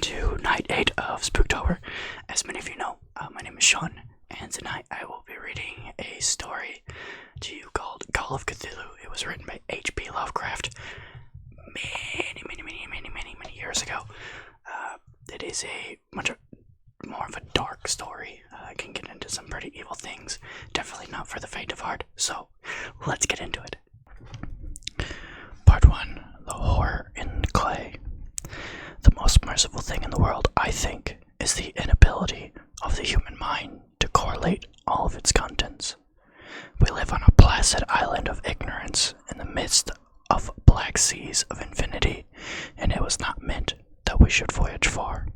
to night 8 of Spooktober. As many of you know, my name is Sean, and tonight I will be reading a story to you called Call of Cthulhu. It was written by H.P. Lovecraft many years ago. It is a much more of a dark story. It can get into some pretty evil things. Definitely not for the faint of heart, so let's get into it. Part 1. The Horror in Clay. The most merciful thing in the world, I think, is the inability of the human mind to correlate all of its contents. We live on a placid island of ignorance in the midst of black seas of infinity, and it was not meant that we should voyage far.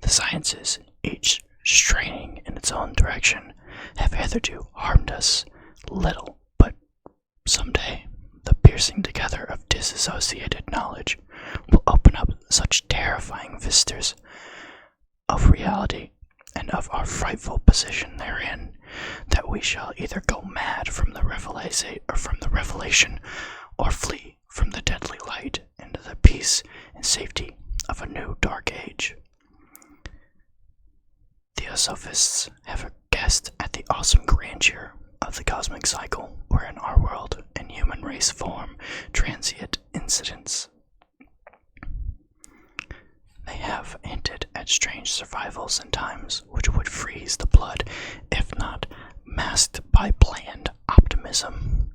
The sciences, each straining in its own direction, have hitherto harmed us little, but someday the piercing together of disassociated knowledge will open up such terrifying vistas of reality and of our frightful position therein that we shall either go mad from the revelation or flee from the deadly light into the peace and safety of a new dark age. Theosophists have guessed at the awesome grandeur of the cosmic cycle wherein our world and human race form transient incidents. They have hinted at strange survivals in times which would freeze the blood, if not masked by bland optimism.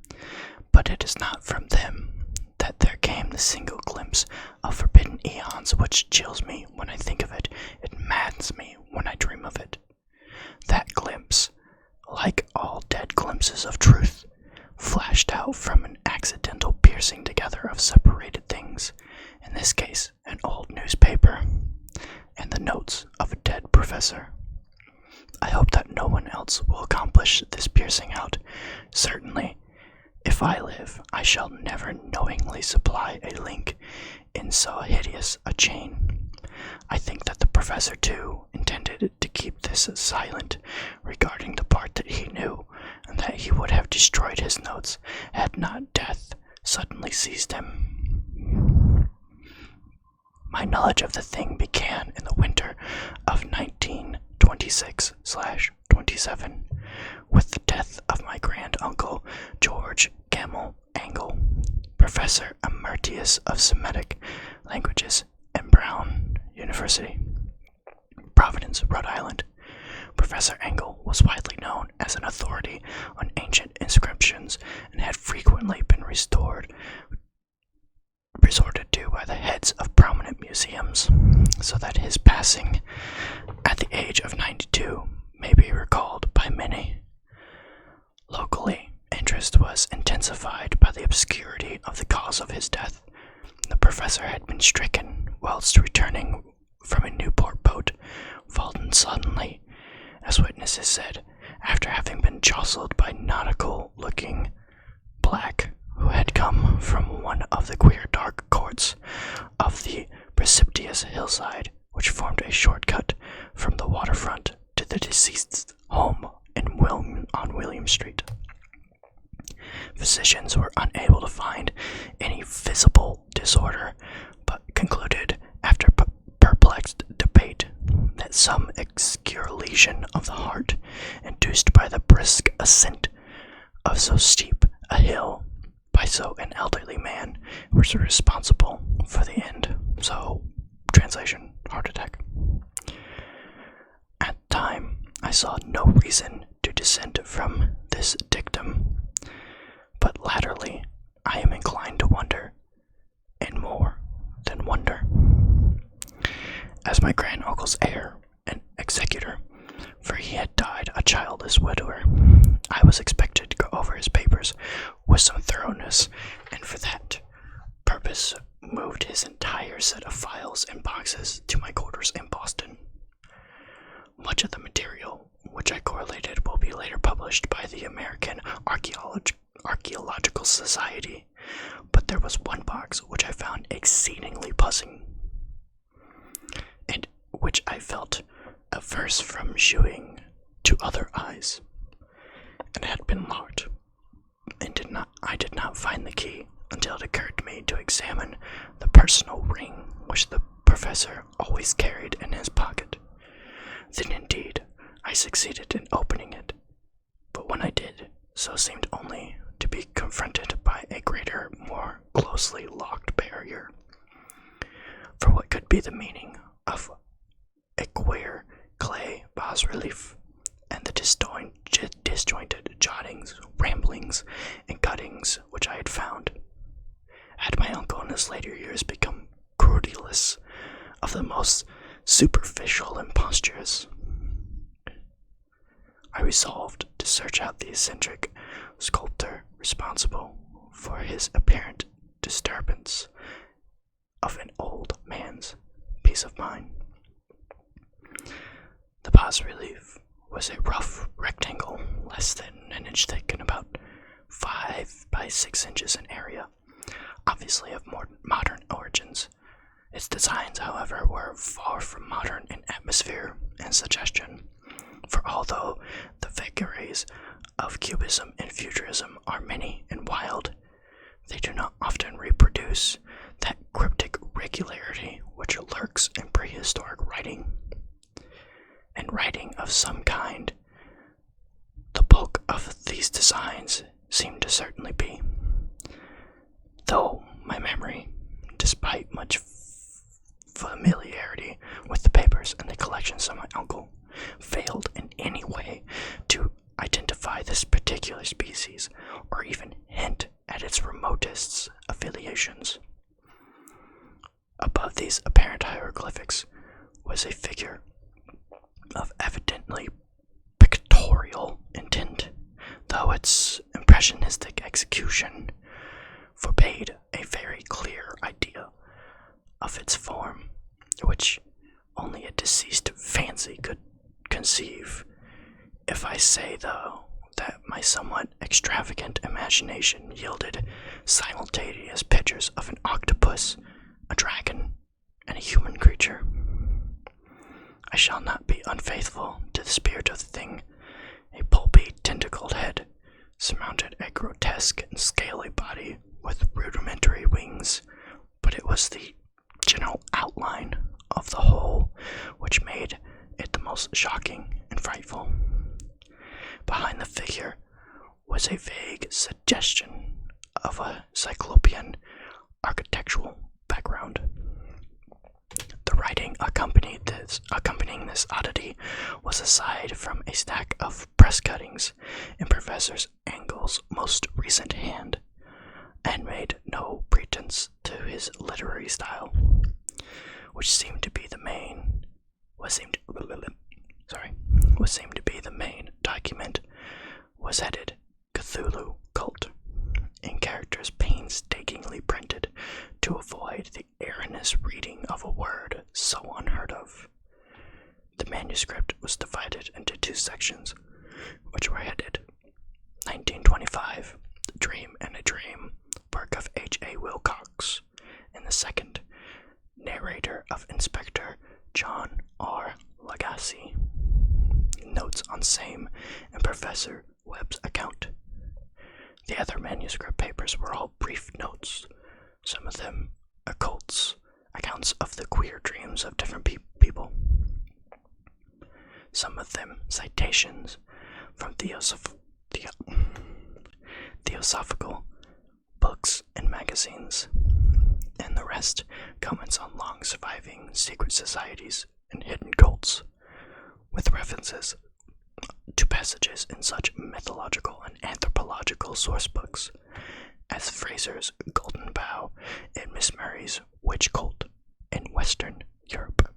But it is not from them that there came the single glimpse of forbidden eons which chills me when I think of it. It maddens me when I dream of it. That glimpse, like all dead glimpses of truth, flashed out from an accidental piercing together of separated things, in this case an old newspaper, and the notes of a dead professor. I hope that no one else will accomplish this piercing out. Certainly, if I live, I shall never knowingly supply a link in so hideous a chain. I think that the professor, too, intended to keep this silent regarding the part that he knew, and that he would have destroyed his notes had not death suddenly seized him. My knowledge of the thing began in the winter of 1926/27, with the death of my grand-uncle George Gamel Angle, Professor Emeritus of Semitic Languages at Brown University, Providence, Rhode Island. Professor Angle was widely known as an authority on ancient inscriptions and had frequently been resorted to by the heads of prominent museums, so that his passing at the age of 92 may be recalled by many. Locally, interest was intensified by the obscurity of the cause of his death. The professor had been stricken whilst returning from a Newport boat, fallen suddenly, as witnesses said, after having been jostled by nautical-looking black who had come from one of the queer dark courts of the precipitous hillside which formed a shortcut from the waterfront to the deceased's home on William Street. Physicians were unable to find any visible disorder, but concluded, after perplexed debate, that some obscure lesion of the heart, induced by the brisk ascent of so steep a hill by so an elderly man, was responsible for the end. So, translation, heart attack. At the time, I saw no reason to dissent from this dictum, but latterly I am inclined to wonder, and more than wonder. As my granduncle's heir and executor, for he had died a childless widower, I was expected to go over his papers with some thoroughness, and for that purpose moved his entire set of files and boxes to my quarters in Boston. Much of the material which I correlated will be later published by the American Archaeological Society, but there was one box which I found exceedingly puzzling, and which I felt averse from shewing to other eyes, and had been locked, and I did not find the key until it occurred to me to examine the personal ring which the professor always carried in his pocket. Then indeed, I succeeded in opening it, but when I did, so seemed only to be confronted by a greater, more closely locked barrier. For what could be the meaning of a queer clay bas-relief and the disjointed jottings, ramblings, and cuttings which I had found? Had my uncle in his later years become credulous of the most superficial impostures? I resolved to search out the eccentric sculptor responsible for his apparent disturbance of an old man's peace of mind. The bas-relief was a rough rectangle less than an inch thick and about 5 by 6 inches in area, obviously of more modern origins. Its designs, however, were far from modern in atmosphere and suggestion, for although the vagaries of Cubism and Futurism are many and wild, they do not often reproduce that cryptic regularity which lurks in prehistoric writing. And writing of some kind, the bulk of these designs seem to certainly be, though my memory, despite much familiarity with the papers and the collections of my uncle, failed in any way to identify this particular species or even hint at its remotest affiliations. Above these apparent hieroglyphics was a figure of evidently pictorial intent, though its impressionistic execution forbade a very clear idea of its form, which only a deceased fancy could conceive. If I say, though, that my somewhat extravagant imagination yielded simultaneous pictures of an octopus, a dragon, and a human creature, I shall not be unfaithful to the spirit of the thing. A pulpy, tentacled head surmounted a grotesque and scaly body with rudimentary wings, but it was the general outline of the whole which made it the most shocking and frightful. Behind the figure was a vague suggestion of a cyclopean architectural background. The writing accompanying this oddity was aside from a stack of press cuttings in Professor Engel's most recent hand, and made no pretense to his literary style, which seemed to be the main document was headed Cthulhu Cult, in characters painstakingly printed to avoid the erroneous reading of a word so unheard of. The manuscript was divided into 2 sections, which were headed 1925, The Dream and a Dream, work of H.A. Wilcox, and the second, narrator of Inspector John R. Lagasse, notes on same and Professor Webb's account. The other manuscript papers were all brief notes, some of them occults, accounts of the queer dreams of different people, some of them citations from theosophical books and magazines, and the rest comments on long surviving secret societies and hidden cults, with references to passages in such mythological and anthropological source books as Fraser's Golden Bough and Miss Murray's Witch Cult in Western Europe.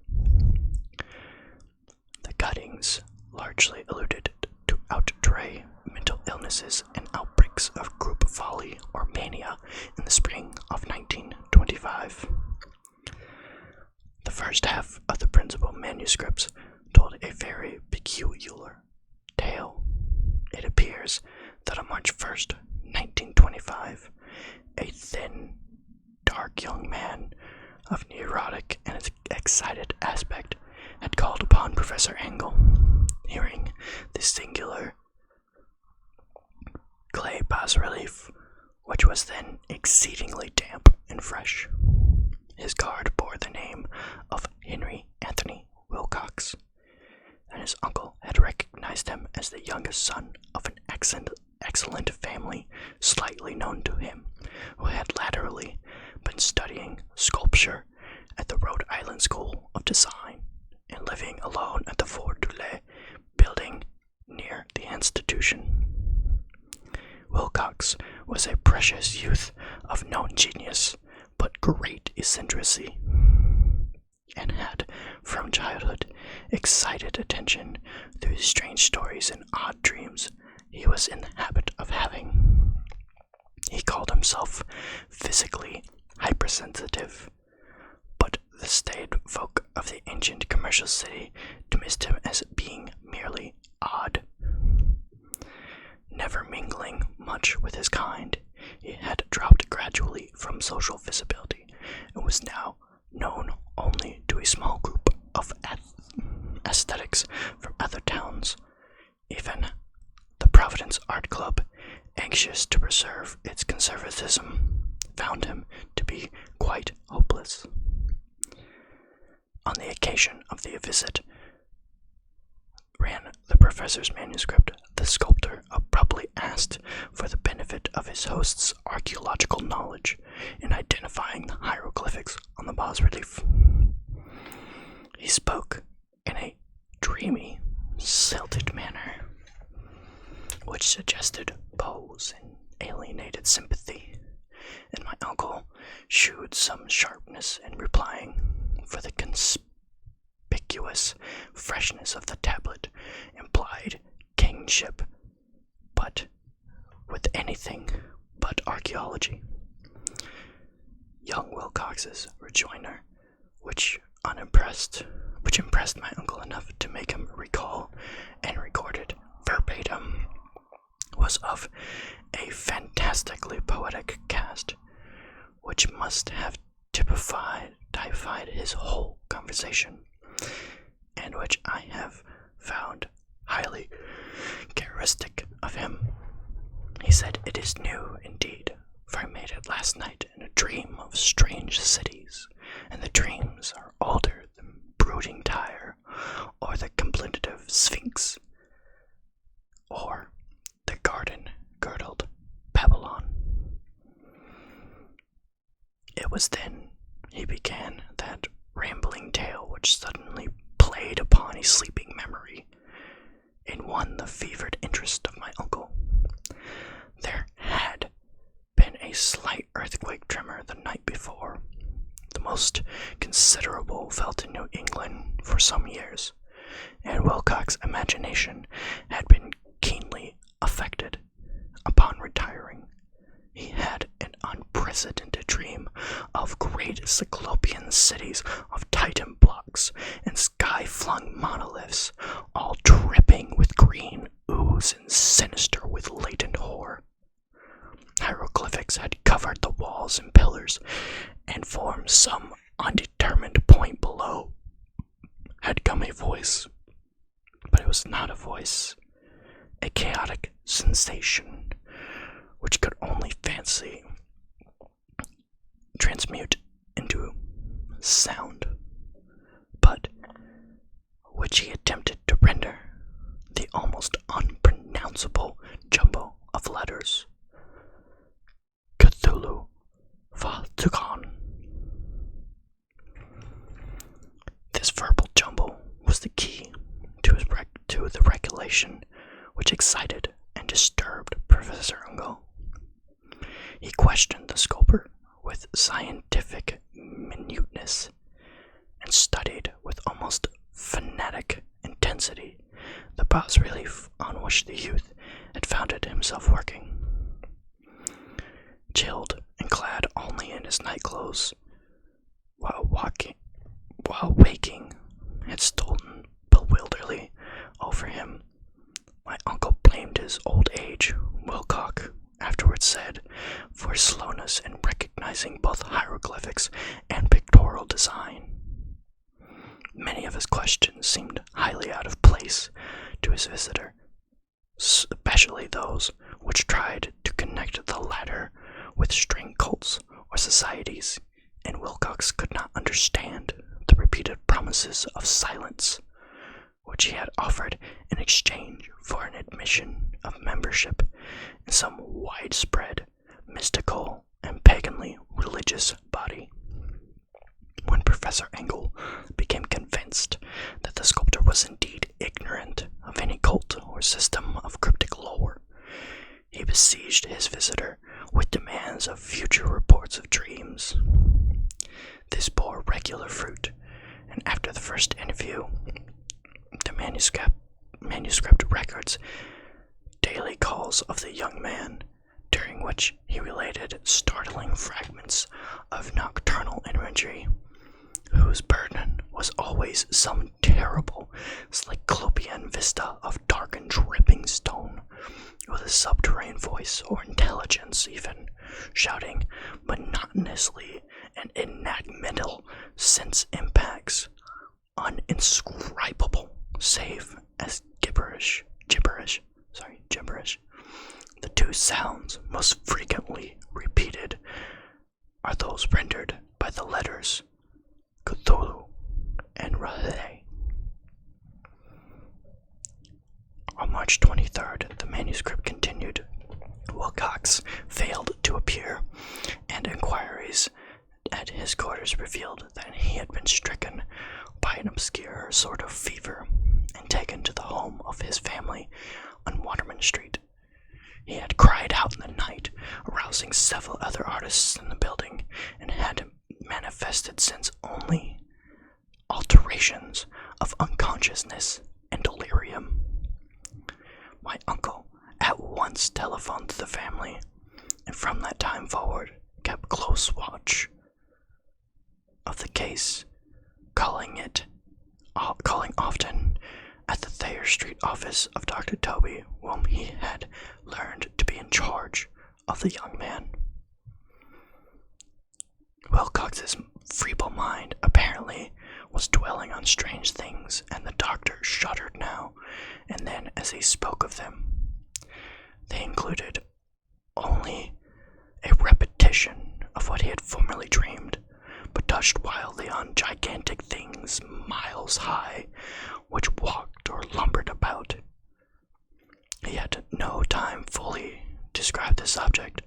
The cuttings largely alluded to outre mental illnesses and outbreaks of group folly or mania in the spring of 1925. The first half of the principal manuscripts told a very peculiar tale. It appears that on March 1st, 1925, a thin, dark young man of neurotic and excited aspect had called upon Professor Engel. Hearing this singular clay bas-relief, which was then exceedingly damp and fresh, His card bore the name of Henry Anthony Wilcox, and his uncle had recognized him as the youngest son of an excellent family slightly known to him, who had latterly been studying sculpture at the Rhode Island School of Design and living alone at the Fort Dulé building near the institution. Wilcox was a precious youth of known genius, but great eccentricity, and had, from childhood, excited attention through strange stories and odd dreams he was in the habit of having. He called himself physically hypersensitive, but the staid folk of the ancient commercial city dismissed him as being merely odd. Never mingling much with his kind, he had dropped gradually from social visibility and was now known only to a small group of aesthetics from other towns. Even the Providence Art Club, anxious to preserve its conservatism, found him to be quite hopeless. On the occasion of the visit, ran the professor's manuscript, the sculptor abruptly asked for the benefit of his host's archaeological knowledge in identifying the hieroglyphics on the bas-relief. He spoke in a dreamy, silted manner, which suggested pose and alienated sympathy, and my uncle shewed some sharpness in replying, for the conspicuous freshness of the tablet implied kingship, but with anything but archaeology. Young Wilcox's rejoinder, which impressed my uncle enough to make him recall and record it verbatim, was of a fantastically poetic cast, which must have typified his whole conversation, and which I have found highly characteristic of him. He said, "It is new indeed, for I made it last night in a dream of strange cities, and the dreams are older than brooding Tyre, or the contemplative Sphinx, or the garden-girdled Babylon." It was then he began that rambling tale which suddenly played upon a sleeping memory and won the fevered interest of my uncle. There had been a slight earthquake tremor the night before, the most considerable felt in New England for some years, and Wilcox's imagination had been keenly affected. Upon retiring, he had an unprecedented dream of great cyclopean cities of Titan blocks and sky-flung monoliths, all dripping with green ooze and sinister with latent horror. Hieroglyphics had covered the walls and pillars, and from some undetermined point below had come a voice, but it was not a voice, a chaotic sensation which could only fancy transmute into sound, but which he attempted to render the almost unpronounceable jumble of letters. Cthulhu Valtukon. This verbal jumble was the key to the recollection which excited and disturbed Professor Ungo. He questioned the sculptor with scientific minuteness and studied with almost fanatic intensity the bas-relief on which the youth had found himself working. Chilled and clad only in his nightclothes, while waking had stolen bewilderingly over him, my uncle blamed his old age, Wilcox afterwards said, for slowness in recognizing both hieroglyphics and pictorial design. Many of his questions seemed highly out of place to his visitor, especially those which tried to connect the latter with string cults or societies, and Wilcox could understand the repeated promises of silence, which he had offered in exchange for an admission of membership in some widespread, mystical, and paganly religious body. When Professor Engel became convinced that the sculptor was indeed ignorant of any cult or system of cryptic lore, he besieged his visitor with demands of future reports of dreams. This bore regular fruit, and after the first interview, the manuscript records daily calls of the young man, during which he related startling fragments of nocturnal imagery, whose burden was always some terrible cyclopean vista of dark and dripping stone, with a subterranean voice or intelligence even, shouting monotonously and enigmatical sense impacts, uninscribable save as gibberish. The two sounds most frequently repeated are those rendered by the letters Cthulhu and Renee. On March 23rd, the manuscript continued. Wilcox failed to appear, and inquiries at his quarters revealed that he had been stricken by an obscure sort of fever and taken to the home of his family on Waterman Street. He had cried out in the night, arousing several other artists in the building, and had manifested since only alterations of unconsciousness and delirium. My uncle at once telephoned to the family, and from that time forward kept close watch of the case, calling often at the Thayer Street office of Dr. Toby, whom he had learned to be in charge of the young man. Wilcox's feeble mind apparently was dwelling on strange things, and the doctor shuddered now and then as he spoke of them. They included only a repetition of what he had formerly dreamed, but touched wildly on gigantic things miles high, which walked or lumbered about. He had no time fully to describe the subject,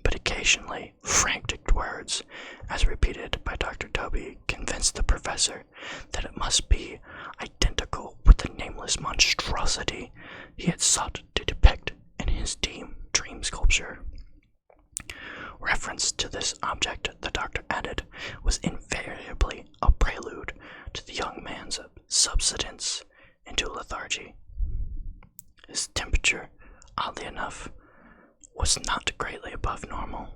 but occasionally frantic words, as repeated by Dr. Toby, convinced the professor that it must be identical with the nameless monstrosity he had sought to depict in his dream sculpture. Reference to this object, the doctor added, was invariably a prelude to the young man's subsidence into lethargy. His temperature, oddly enough, was not greatly above normal,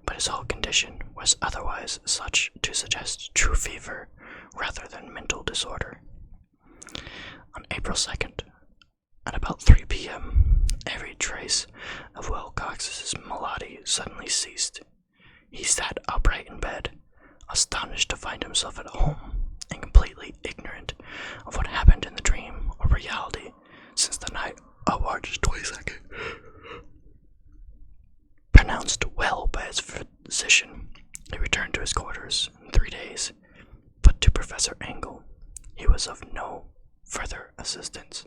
but his whole condition was otherwise such to suggest true fever rather than mental disorder. On April 2nd, at about 3 p.m., every trace of Wilcox's malady suddenly ceased. He sat upright in bed, astonished to find himself at home, and completely ignorant of what happened in the dream or reality since the night of March 22nd. Pronounced well by his physician, he returned to his quarters in 3 days, but to Professor Engel he was of no further assistance.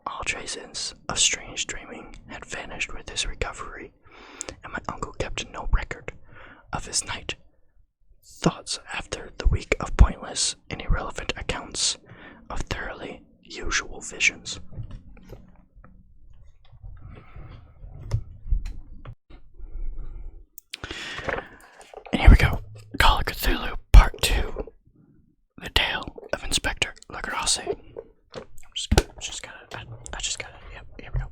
All traces of strange dreaming had vanished with his recovery, and my uncle kept no record of his night thoughts after the week of pointless and irrelevant accounts of thoroughly usual visions. And here we go. Call of Cthulhu, Part 2. The Tale of Inspector Lagrasse. Yep, here we go.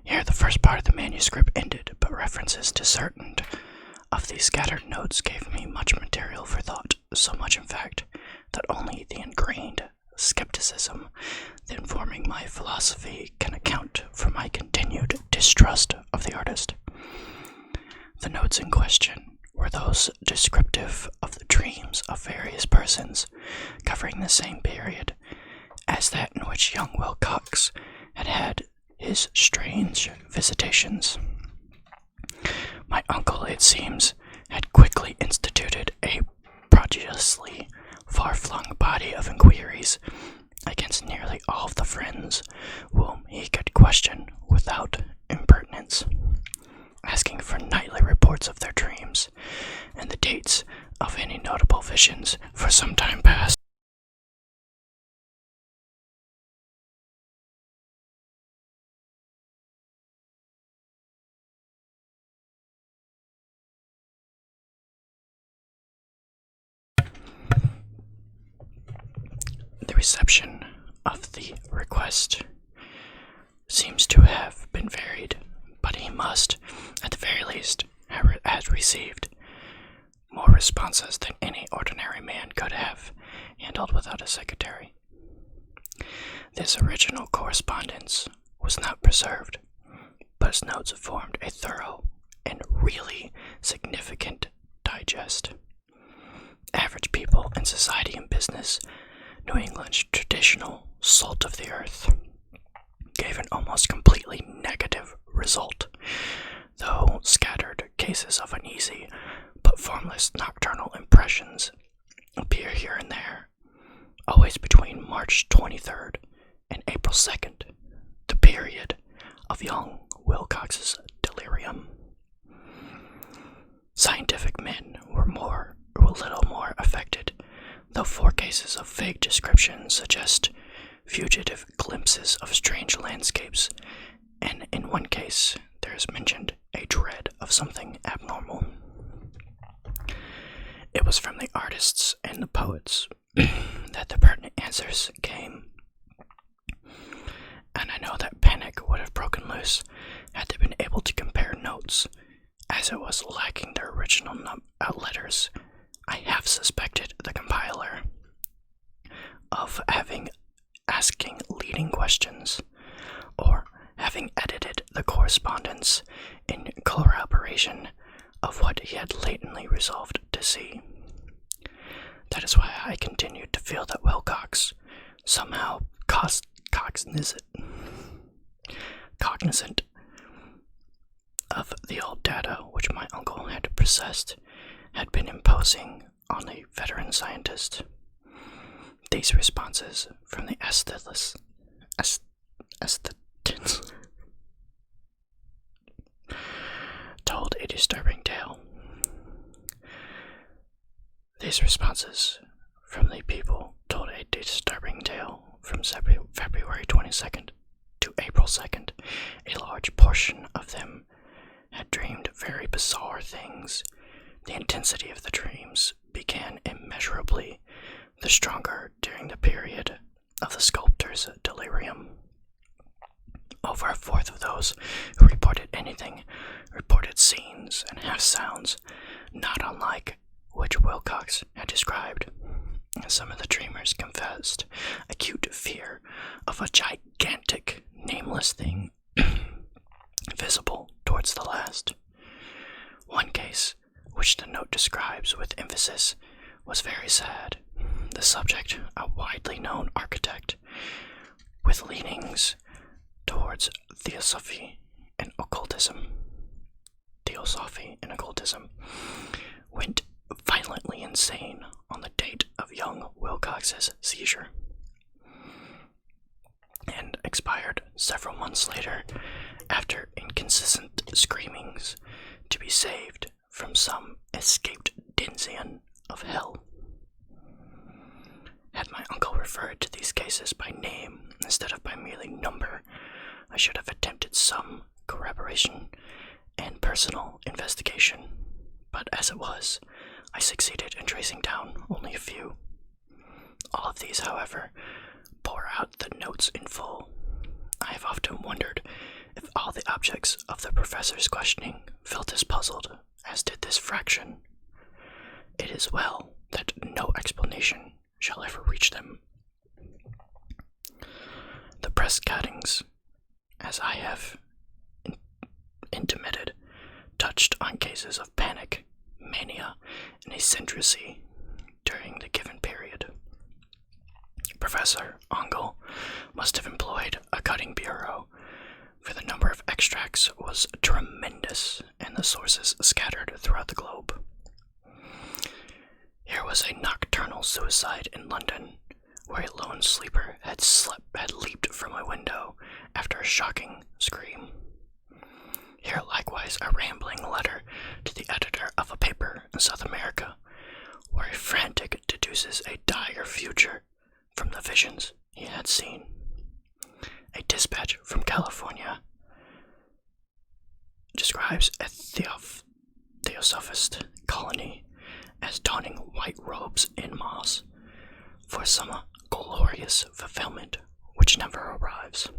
Here the first part of the manuscript ended, but references to certain of these scattered notes gave me much material for thought, so much in fact, that only the ingrained skepticism that informing my philosophy can account for my continued distrust of the artist. The notes in question were those descriptive of the dreams of various persons, covering the same period as that in which young Wilcox had had his strange visitations. My uncle, it seems, had quickly instituted a prodigiously far-flung body of inquiries against nearly all of the friends whom he could question without impertinence, asking for nightly reports of their dreams and the dates of any notable visions for some time past. The reception of the request seems to have been varied, but he must, at the very least, have received more responses than any ordinary man could have handled without a secretary. This original correspondence was not preserved, but its notes formed a thorough and really significant digest. Average people in society and business, New England's traditional salt of the earth, gave an almost completely negative result, though scattered cases of uneasy but formless nocturnal impressions appear here and there, always between March 23rd and April 2nd, the period of young Wilcox's delirium. Scientific men were a little more affected, though 4 cases of vague description suggest fugitive glimpses of strange landscapes, and in one case there is mentioned a dread of something abnormal. It was from the artists and the poets that the pertinent answers came, and I know that panic would have broken loose had they been able to compare notes, as it was lacking their original letters. I have suspected the compiler of asking leading questions, or having edited the correspondence in corroboration of what he had latently resolved to see. That is why I continued to feel that Wilcox, somehow cognizant of the old data which my uncle had possessed, had been imposing on a veteran scientist. These responses from the aestheticians told a disturbing tale. These responses from the people told a disturbing tale from February 22nd to April 2nd. A large portion of them had dreamed very bizarre things. The intensity of the dreams began immeasurably the stronger during the period of the sculptor's delirium. Over 1/4 of those who reported anything reported scenes and half-sounds not unlike which Wilcox had described. Some of the dreamers confessed acute fear of a gigantic, nameless thing visible towards the last. One case, which the note describes with emphasis, was very sad. The subject, a widely known architect, with leanings towards theosophy and occultism, went violently insane on the date of young Wilcox's seizure, and expired several months later after inconsistent screamings to be saved from some escaped denizen of hell. Had my uncle referred to these cases by name instead of by merely number, I should have attempted some corroboration and personal investigation, but as it was, I succeeded in tracing down only a few. All of these, however, bore out the notes in full. I have often wondered if all the objects of the professor's questioning felt as puzzled as did this fraction. It is well that no explanation shall ever reach them. The press cuttings, as I have intimated, touched on cases of panic, mania, and eccentricity during the given period. Professor Ongle must have employed a cutting bureau, for the number of extracts was tremendous and the sources scattered throughout the globe. Here was a nocturnal suicide in London, where a lone sleeper had leaped from a window after a shocking scream. Here likewise a rambling letter to the editor of a paper in South America, where a frantic deduces a dire future from the visions he had seen. A dispatch from California describes a theosophist colony as donning white robes in moss for some glorious fulfillment which never arrives,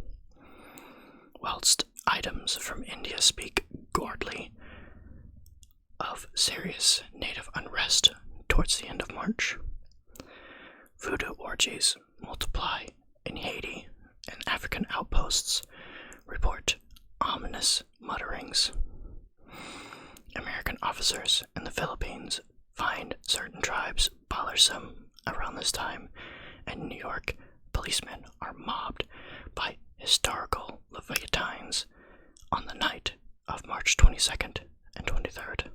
whilst items from India speak gourdly of serious native unrest towards the end of March. Voodoo orgies multiply in Haiti, and African outposts report ominous mutterings. American officers in the Philippines find certain tribes bothersome around this time, and New York policemen are mobbed by historical leviathans on the night of March 22nd and 23rd.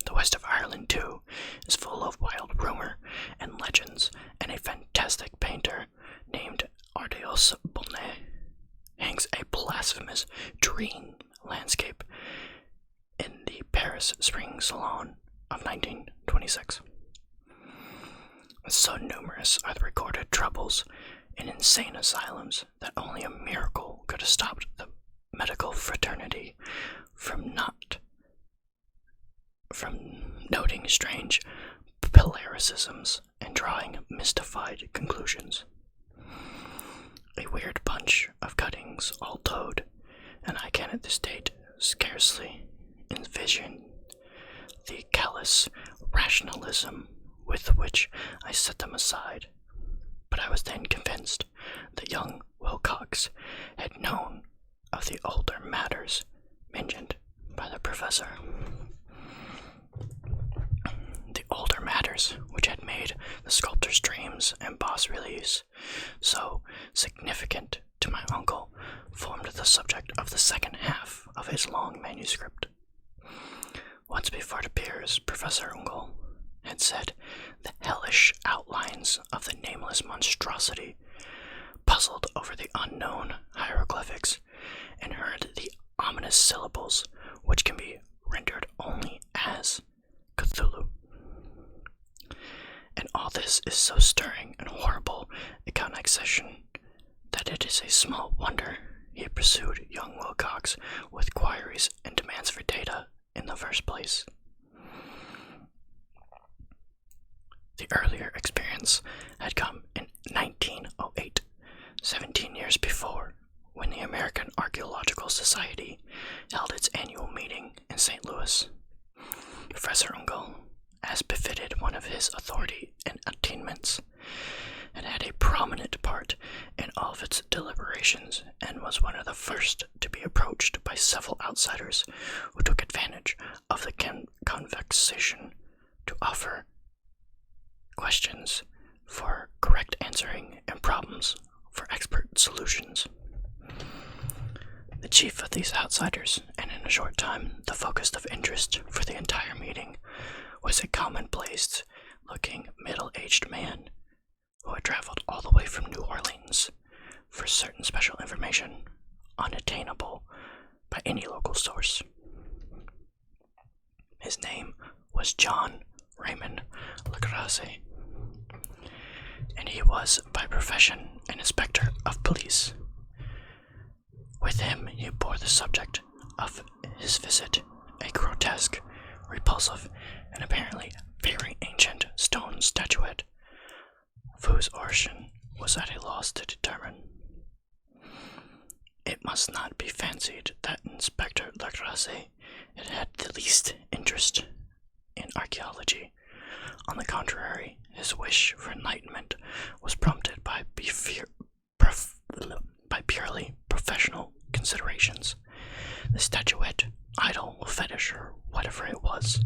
The west of Ireland, too, is full of wild rumor and legends, and a fantastic painter named Ardeos Bonnet hangs a blasphemous dream landscape in the Paris Spring Salon of 1926. So numerous are the recorded troubles in insane asylums that only a miracle could have stopped the medical fraternity from noting strange polaricisms and drawing mystified conclusions. A weird bunch of cuttings all told, and I can at this date scarcely envision the callous rationalism with which I set them aside, but I was then convinced that young Wilcox had known of the older matters mentioned by the professor. The older matters which had made the sculptor's dreams and bas-reliefs so significant to my uncle formed the subject of the second half of his long manuscript. Once before it appears, Professor Ungle had said the hellish outlines of the nameless monstrosity, puzzled over the unknown hieroglyphics, and heard the ominous syllables which can be rendered only as Cthulhu. And all this is so stirring and horrible a connexion that it is a small wonder he pursued young Wilcox with queries and demands for data in the first place. The earlier experience had come in 1908, 17 years before, when the American Archaeological Society held its annual meeting in St. Louis. Professor Ungle, as befitted one of his authority and attainments, had a prominent part in all of its deliberations, and was one of the first to be approached by several outsiders who took advantage of the conversation to offer questions for correct answering and problems for expert solutions. The chief of these outsiders, and in a short time the focus of interest for the entire meeting, was a commonplace-looking middle-aged man who had traveled all the way from New Orleans for certain special information unattainable by any local source. His name was John Raymond Legrasse, and he was by profession an inspector of police. With him he bore the subject of his visit, a grotesque, repulsive, and apparently very ancient stone statuette, of whose origin was at a loss to determine. It must not be fancied that Inspector Legrasse had the least interest in archaeology. On the contrary, his wish for enlightenment was prompted by purely professional considerations. The statuette, idol, fetish, or whatever it was,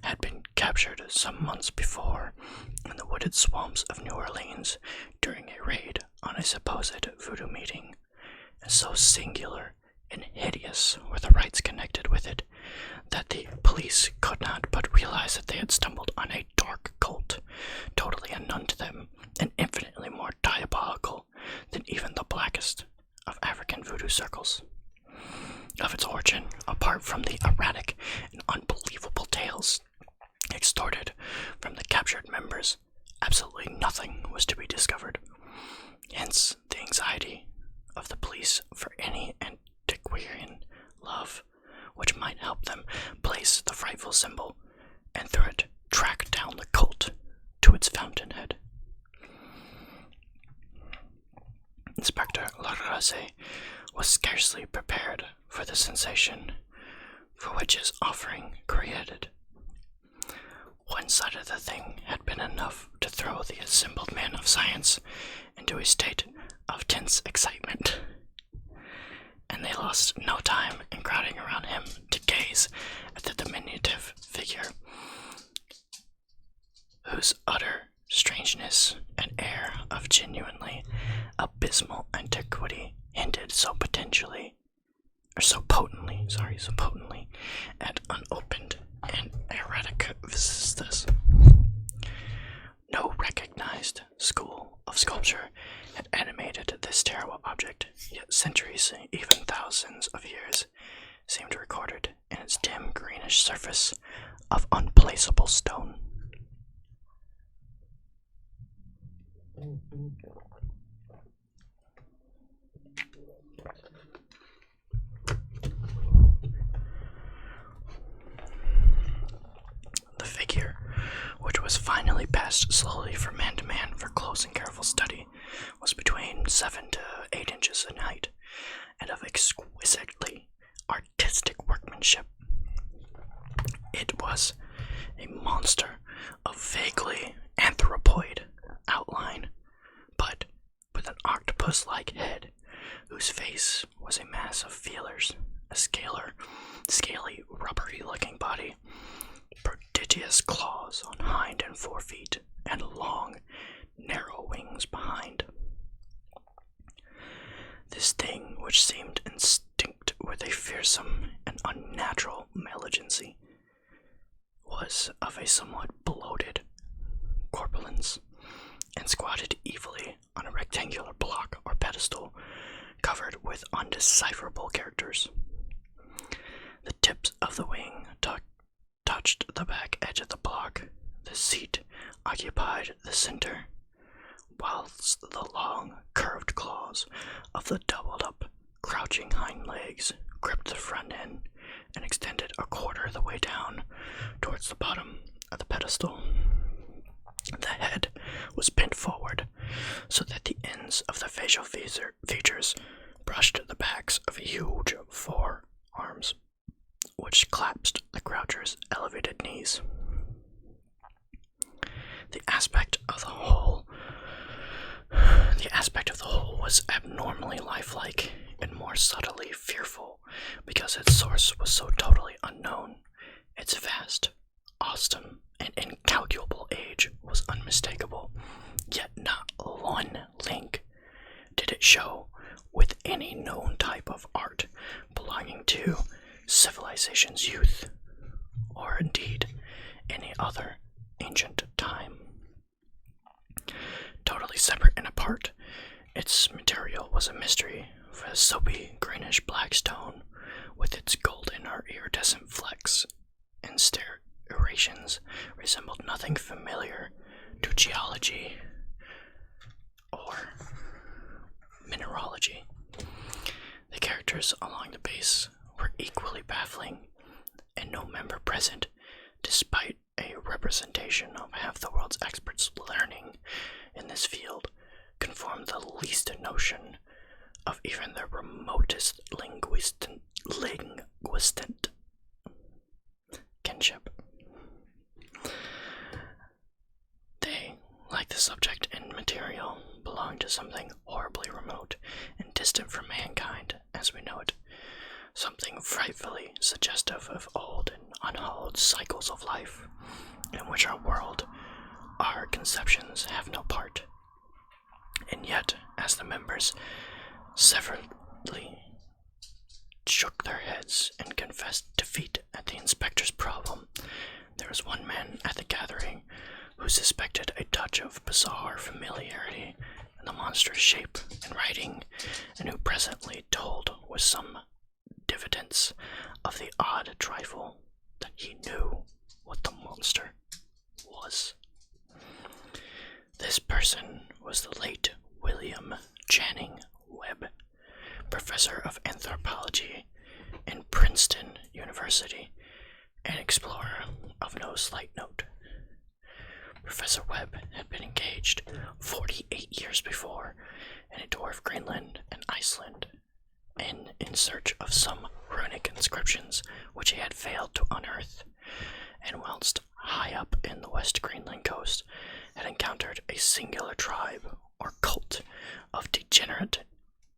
had been captured some months before in the wooded swamps of New Orleans during a raid on a supposed voodoo meeting, and so singular and hideous were the rites connected with it, that the police could not but realize that they had stumbled on a dark cult, totally unknown to them, and infinitely more diabolical than even the blackest of African voodoo circles. Of its origin, apart from the erratic and unbelievable tales extorted from the captured members, absolutely nothing was to be discovered. Hence the anxiety of the police for any antiquarian love which might help them place the frightful symbol, and through it track down the cult to its fountainhead. Inspector Larose was scarcely prepared for the sensation for which his offering created. One side of the thing had been enough to throw the assembled men of science into a state of tense excitement, and they lost no time in crowding around him to gaze at the diminutive figure, whose utter strangeness and air of genuinely abysmal antiquity hinted so potently at unopened and heretic vistas. No recognized school of sculpture had animated this terrible object, yet centuries, even thousands of years, seemed recorded in its dim greenish surface of unplaceable stone. The figure, which was finally passed slowly from man to man for close and careful study, was between 7 to 8 inches in height, and of exquisitely artistic workmanship. It was a monster of vaguely anthropoid outline, but with an octopus-like head, whose face was a mass of feelers, a scaly, rubbery-looking body, prodigious claws on hind and forefeet, and long, narrow wings behind. This thing, which seemed instinct with a fearsome and unnatural malignancy, was of a somewhat bloated corpulence, and squatted evilly on a rectangular block or pedestal covered with undecipherable characters. The tips of the wing touched the back edge of the block. The seat occupied the center, whilst the long, curved claws of the doubled-up, crouching hind legs gripped the front end and extended a quarter of the way down towards the bottom of the pedestal. The head was bent forward, so that the ends of the facial features brushed the backs of huge forearms, which clasped the croucher's elevated knees. The aspect of the whole was abnormally lifelike and more subtly fearful, because its source was so totally unknown. Its vast, awesome, and incalculable age was unmistakable, yet not one link did it show with any known type of art belonging to civilization's youth, or indeed any other ancient time. Totally separate and apart, its material was a mystery, for the soapy, greenish black stone, with its golden or iridescent flecks and striations, resembled nothing familiar to geology or mineralogy. The characters along the base were equally baffling, and no member present, despite a representation of half the world's experts learning in this field, conformed the least notion of even their remotest linguistic kinship. They, like the subject and material, belonged to something horribly remote and distant from mankind as we know it, something frightfully suggestive of old and unhallowed cycles of life, in which our conceptions have no part. And yet, as the members severally shook their heads and confessed defeat at the inspector's problem. There was one man at the gathering who suspected a touch of bizarre familiarity in the monster's shape and writing, and who presently told with some diffidence of the odd trifle that he knew what the monster was. This person was the late William Channing Webb, professor of anthropology in Princeton University, an explorer of no slight note. Professor Webb had been engaged 48 years before in a tour of Greenland and Iceland, and in search of some runic inscriptions which he had failed to unearth, and whilst high up in the West Greenland coast had encountered a singular tribe or cult of degenerate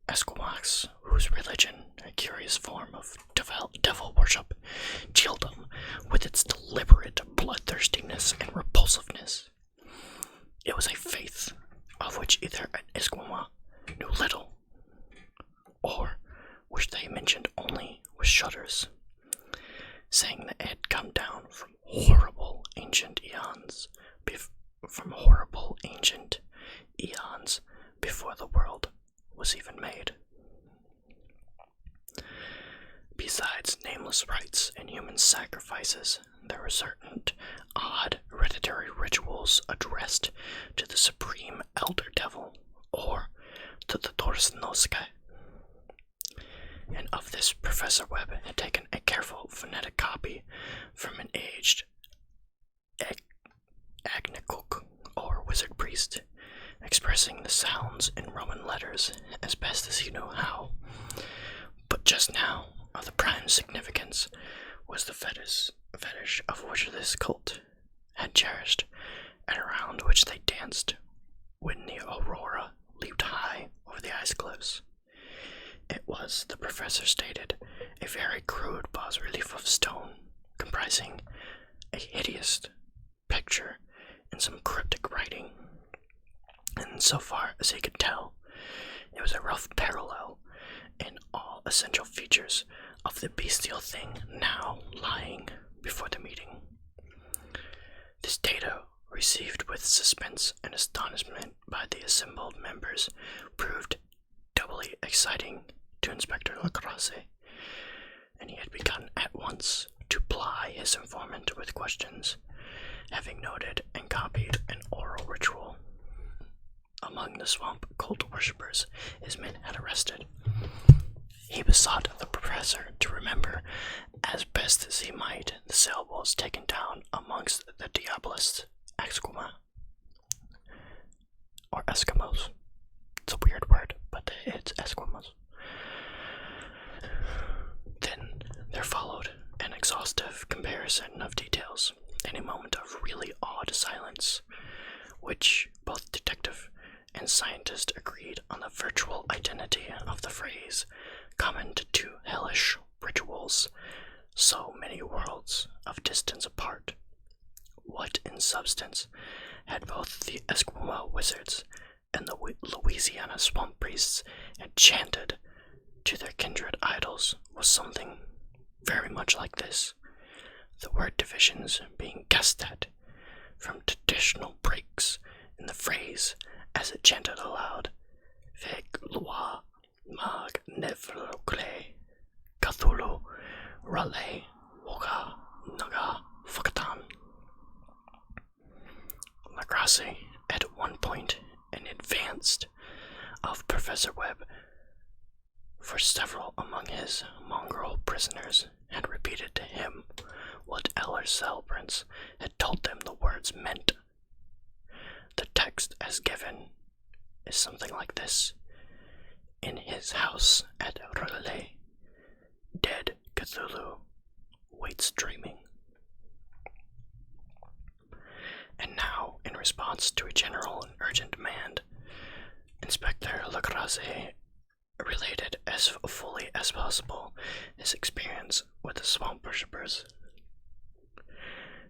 Esquimaux whose religion, a curious form of devil worship, chilled him with its deliberate bloodthirstiness and repulsiveness. It was a faith of which either an Esquimau knew little, or which they mentioned only with shudders, saying that it had come down from horrible ancient eons before the world was even made. Besides nameless rites and human sacrifices, there were certain odd hereditary rituals addressed to the supreme elder devil, or to the Torsnoske. And of this Professor Webb had taken a careful phonetic copy from an aged Agnikuk, or wizard priest, expressing the sounds in Roman letters as best as he knew how. But just now, of the prime significance was the fetish of which this cult had cherished, and around which they danced when the aurora leaped high over the ice cliffs. It was, the professor stated, a very crude bas-relief of stone, comprising a hideous picture in some cryptic writing, and so far as he could tell, it was a rough parallel in all essential features of the bestial thing now lying before the meeting. This data, received with suspense and astonishment by the assembled members, proved doubly exciting to Inspector Lacrosse, and he had begun at once to ply his informant with questions, having noted and copied an oral ritual among the swamp cult worshippers his men had arrested. He besought the professor to remember, as best as he might, the syllables taken down amongst the Diabolist Esquimaux, or Eskimos. It's a weird word, but it's Esquimaux. Then there followed an exhaustive comparison of details, and a moment of really awed silence, which both detective and scientist agreed on the virtual identity of the phrase, common to two hellish rituals so many worlds of distance apart. What, in substance, had both the Esquimau wizards and the Louisiana swamp priests had chanted to their kindred idols was something very much like this, the word divisions being guessed at from traditional breaks in the phrase as it chanted aloud, Veg loi mag nevrocle, Cthulhu, Raleigh, Woga, Naga, Fukatan. Lacrosse, at one point, in advance of Professor Webb, for several among his mongrel prisoners had repeated to him what Eller Celebrants had told them the words meant. The text as given is something like this. In his house at Raleigh, dead Cthulhu waits dreaming. And now, in response to a general and urgent demand, Inspector Lacrosse related as fully as possible his experience with the swamp worshippers,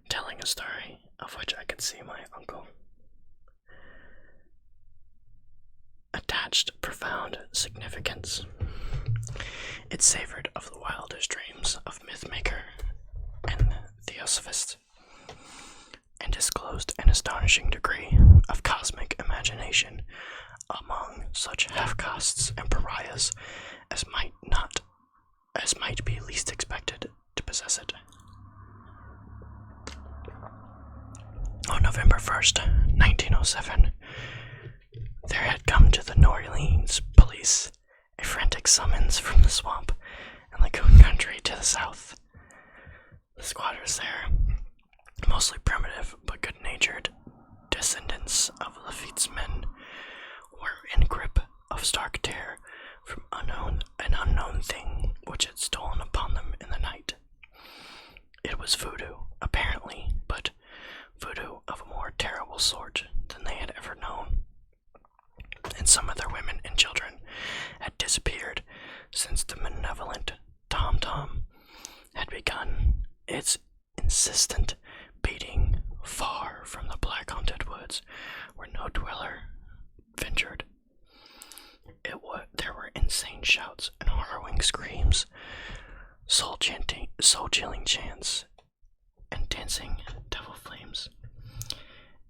telling a story of which I could see my uncle attached profound significance. It savored of the wildest dreams of mythmaker and theosophist, and disclosed an astonishing degree of cosmic imagination among such half-castes and pariahs as might be least expected to possess it. On November 1st, 1907, there had come to the New Orleans police a frantic summons from the swamp and lagoon country to the south. The squatters there, mostly primitive but good-natured descendants of Lafitte's men, were in grip of stark terror from an unknown thing which had stolen upon them in the night. It was voodoo, apparently, but voodoo of a more terrible sort than they had ever known, and some of their women and children had disappeared since the malevolent tom-tom had begun its insistent beating far from the black-haunted woods where no dweller ventured. There were insane shouts and harrowing screams, soul-chilling chants, and dancing devil flames.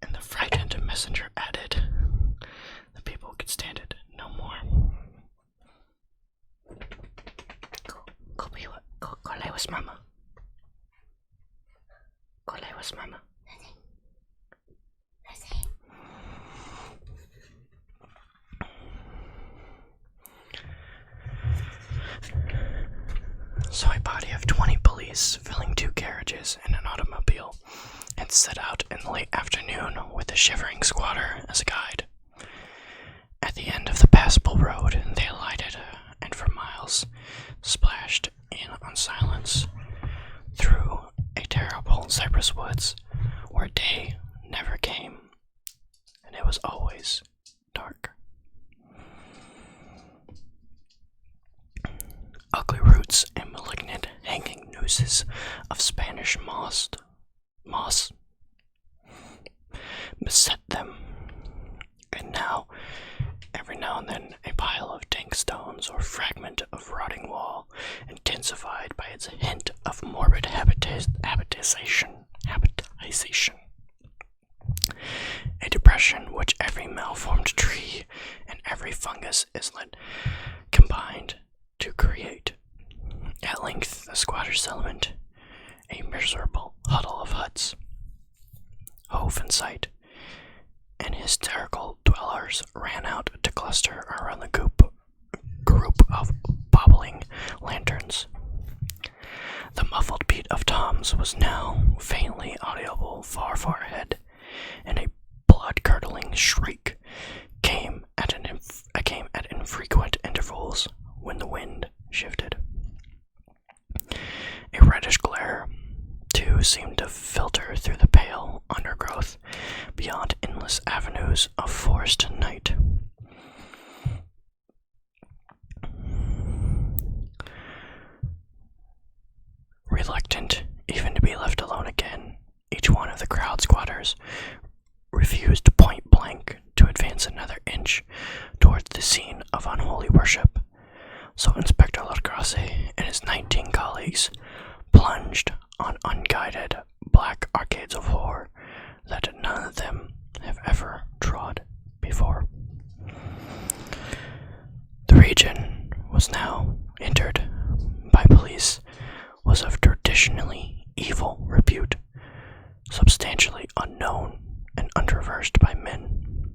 And the frightened messenger added, the people could stand it no more. Kolay was mama. Kolay was mama. So a body of 20 police, filling 2 carriages and an automobile, had set out in the late afternoon with the shivering squatter as a guide. At the end of the passable road, they alighted, and for miles splashed in on silence through a terrible cypress woods where day never came, and it was always dark. Ugly roots and malignant hanging nooses of Spanish moss beset them, and every now and then a pile of dank stones or fragment of rotting wall, intensified by its hint of morbid habitation. A depression which every malformed tree and every fungus islet combined to create. At length, the squatter settlement, a miserable huddle of huts, hove in sight, and hysterical dwellers ran out to cluster around the group of bobbling lanterns. The muffled beat of toms was now faintly audible far, far ahead, and a blood-curdling shriek came at infrequent intervals when the wind shifted. A reddish glare, too, seemed to filter through the pale undergrowth beyond endless avenues of forest and night. Reluctant even to be left alone again, each one of the crowd squatters refused point blank to advance another inch towards the scene of unholy worship. So Inspector Lagrasse and his 19 colleagues plunged on unguided black arcades of horror that none of them have ever trod before. The region was now entered by police was of traditionally evil repute, substantially unknown and untraversed by men.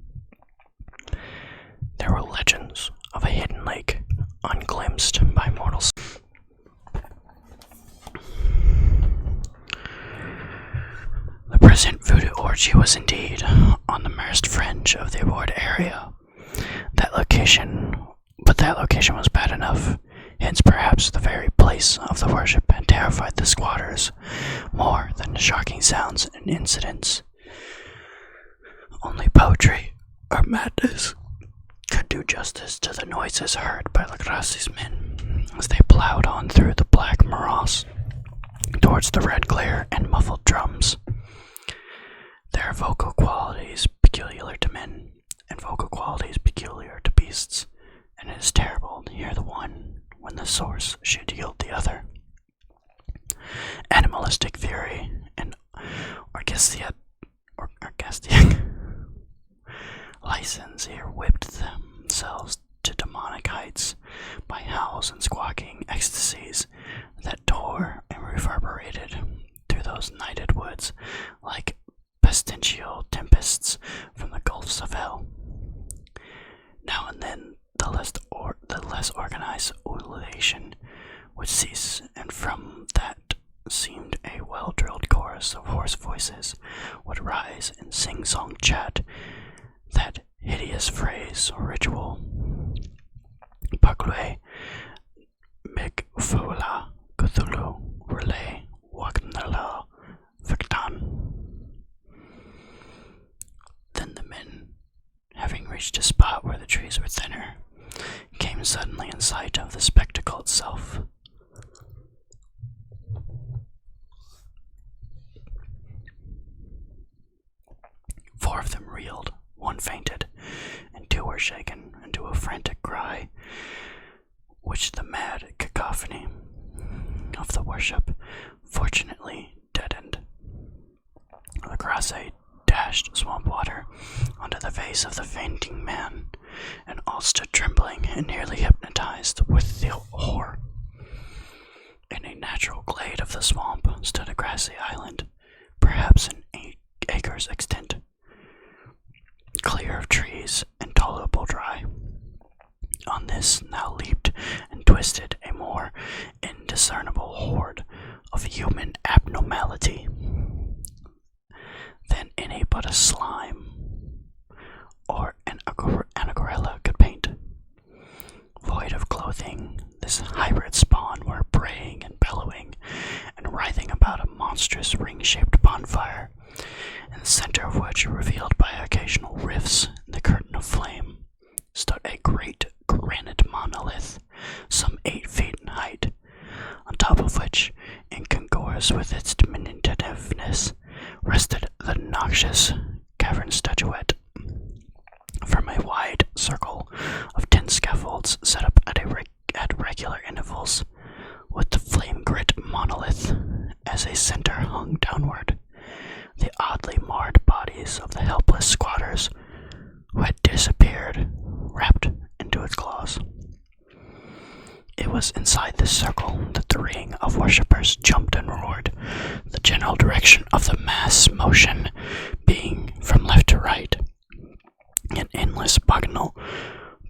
There were legends of a hidden lake unglimpsed by mortals. The present voodoo orgy was indeed on the merest fringe of the abhorred area. That location was bad enough, hence perhaps the very place of the worship had terrified the squatters more than the shocking sounds and incidents. Only poetry or madness could do justice to the noises heard by Lagrasse's men as they plowed on through the black morass towards the red glare and muffled drums. There are vocal qualities peculiar to men and vocal qualities peculiar to beasts, and it is terrible to hear the one when the source should yield the other. Animalistic fury and orgiastic license here whipped themselves to demonic heights by howls and squawking ecstasies that tore and reverberated through those nighted woods like pestilential tempests from the gulfs of hell. Now and then the less organized ululation would cease, and from that seemed a well-drilled chorus of hoarse voices would rise and sing-song chat that hideous phrase or ritual. Pakle Megfula Cthulhu Relay Waknala Victan. Then the men, having reached a spot where the trees were thinner, came suddenly in sight of the spectacle itself. Four of them reeled, one fainted, and two were shaken into a frantic cry, which the mad cacophony of the worship fortunately deadened. The grasse dashed swamp water onto the face of the fainting man, and all stood trembling and nearly hypnotized with the horror. In a natural glade of the swamp stood a grassy island, perhaps an acre's extent, clear of trees and tolerable dry. On this now leaped and twisted a more indiscernible horde of human abnormality than any but a slime or an aquarella could paint. Void of clothing, this hybrid spawn were braying and bellowing and writhing about a monstrous ring-shaped bonfire, in the center of which, revealed by occasional rifts in the curtain of flame, stood a great granite monolith, some 8 feet in height, on top of which, incongruous with its diminutiveness, rested the noxious cavern statuette. From a wide circle of 10 scaffolds set up at regular intervals, with the flame-grit monolith as a center hung downward, the oddly marred bodies of the helpless squatters who had disappeared, wrapped into its claws. It was inside this circle that the ring of worshippers jumped and roared, the general direction of the mass motion being from left to right, an endless bacchanal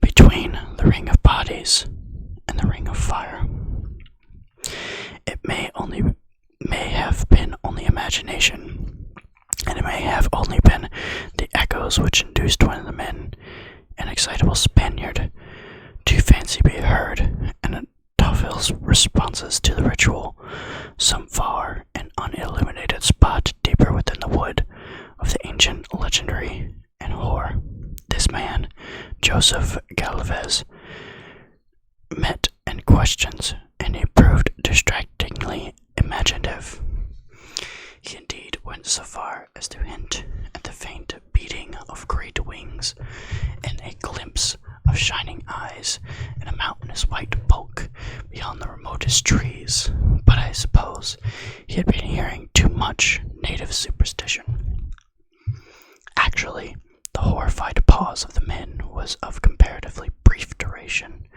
between the ring of bodies and the ring of fire. It may have been only imagination, and it may have only been the echoes which induced one of the men, an excitable Spaniard, to fancy be heard, and Toffel's responses to the ritual, some far and unilluminated spot deeper within the wood of the ancient legendary and horror. This man, Joseph Galvez, met and questions, and he proved distractingly imaginative. He indeed went so far as to hint at the faint beating of great wings, and a glimpse of shining eyes and a mountainous white bulk beyond the remotest trees, but I suppose he had been hearing too much native superstition. Actually, the horrified pause of the men was of comparatively brief duration.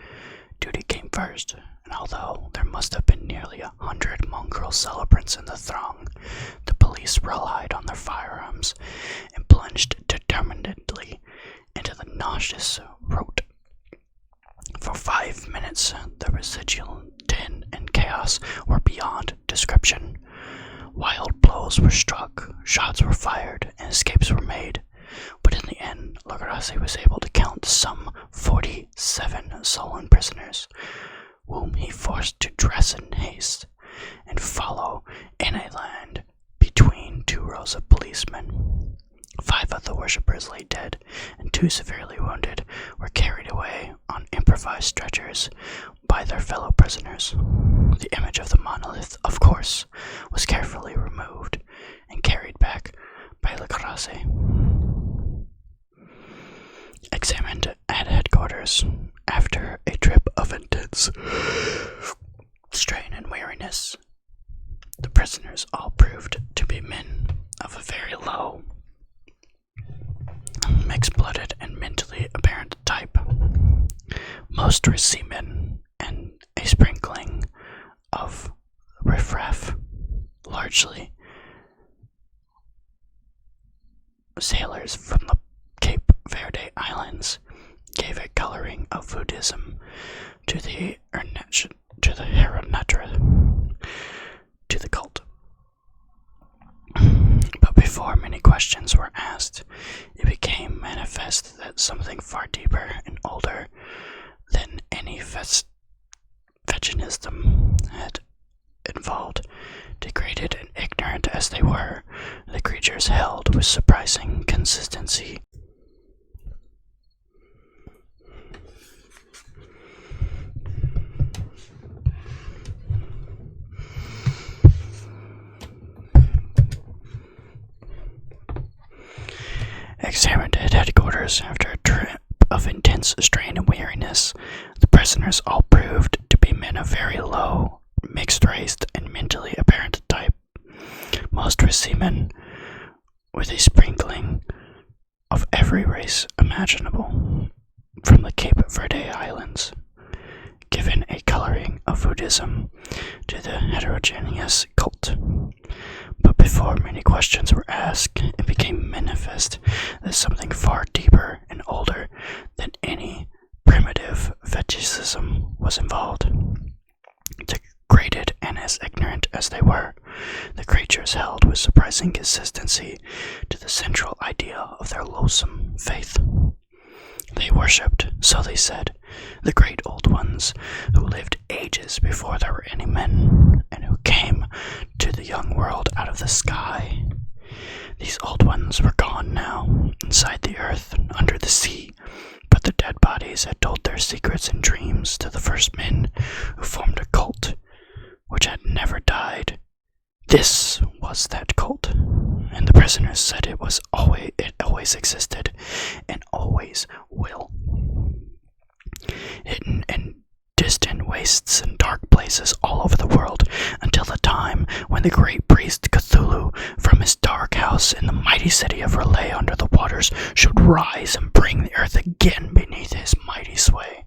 Duty came first, and although there must have been nearly 100 mongrel celebrants in the throng, the police relied on their firearms and plunged determinedly into the nauseous rout. For 5 minutes, the residual din and chaos were beyond description. Wild blows were struck, shots were fired, and escapes were made, but in the end, Lagrasse was able to count some 47 sullen prisoners, whom he forced to dress in haste and follow in a land between 2 rows of policemen. 5 of the worshippers lay dead, and 2 severely wounded were carried away on improvised stretchers by their fellow prisoners. The image of the monolith, of course, was carefully removed and carried back by Lagrasse. Examined at headquarters after a trip of intense Most were seamen and a sprinkling of riffraff, largely sailors from the Cape Verde Islands, gave a coloring of Buddhism to the Heronatra, to the cult. But before many questions were asked, it became manifest that something far deeper and older than any fashionism had involved. Degraded and ignorant as they were, the creatures held with surprising consistency examined at headquarters after a trip of intense strain and weariness. The prisoners all proved to be men of very low, mixed-raced, and mentally apparent type. Most were seamen, with a sprinkling of every race imaginable, from the Cape Verde Islands, given a coloring of Buddhism to the heterogeneous cult. But before many questions were asked, it became manifest that something far deeper and older than any primitive fetishism was involved. Degraded and as ignorant as they were, the creatures held with surprising consistency to the central idea of their loathsome faith. They worshipped, so they said, the great old ones who lived ages before there were any men, and who came to the young world out of the sky. These old ones were gone now, inside the earth and under the sea, but the dead bodies had told their secrets and dreams to the first men who formed a cult which had never died. This was that cult, and the prisoners said it always existed and always will. Hidden in distant wastes and dark places all over the world, until the time when the great priest Cthulhu, from his dark house in the mighty city of Renee under the waters, should rise and bring the earth again beneath his mighty sway.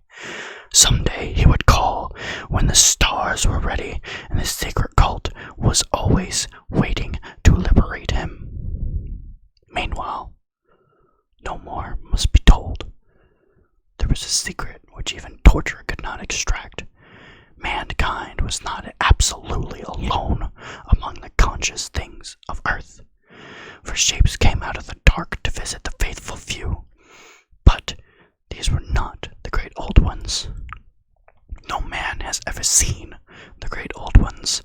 Someday he would call when the stars were ready, and the secret cult was always waiting to liberate him. Meanwhile, no more must be told. There was a secret which even torture could not extract. Mankind was not absolutely alone among the conscious things of earth, for shapes came out of the dark to visit the faithful few. But these were not the great old ones. No man has ever seen the great old ones.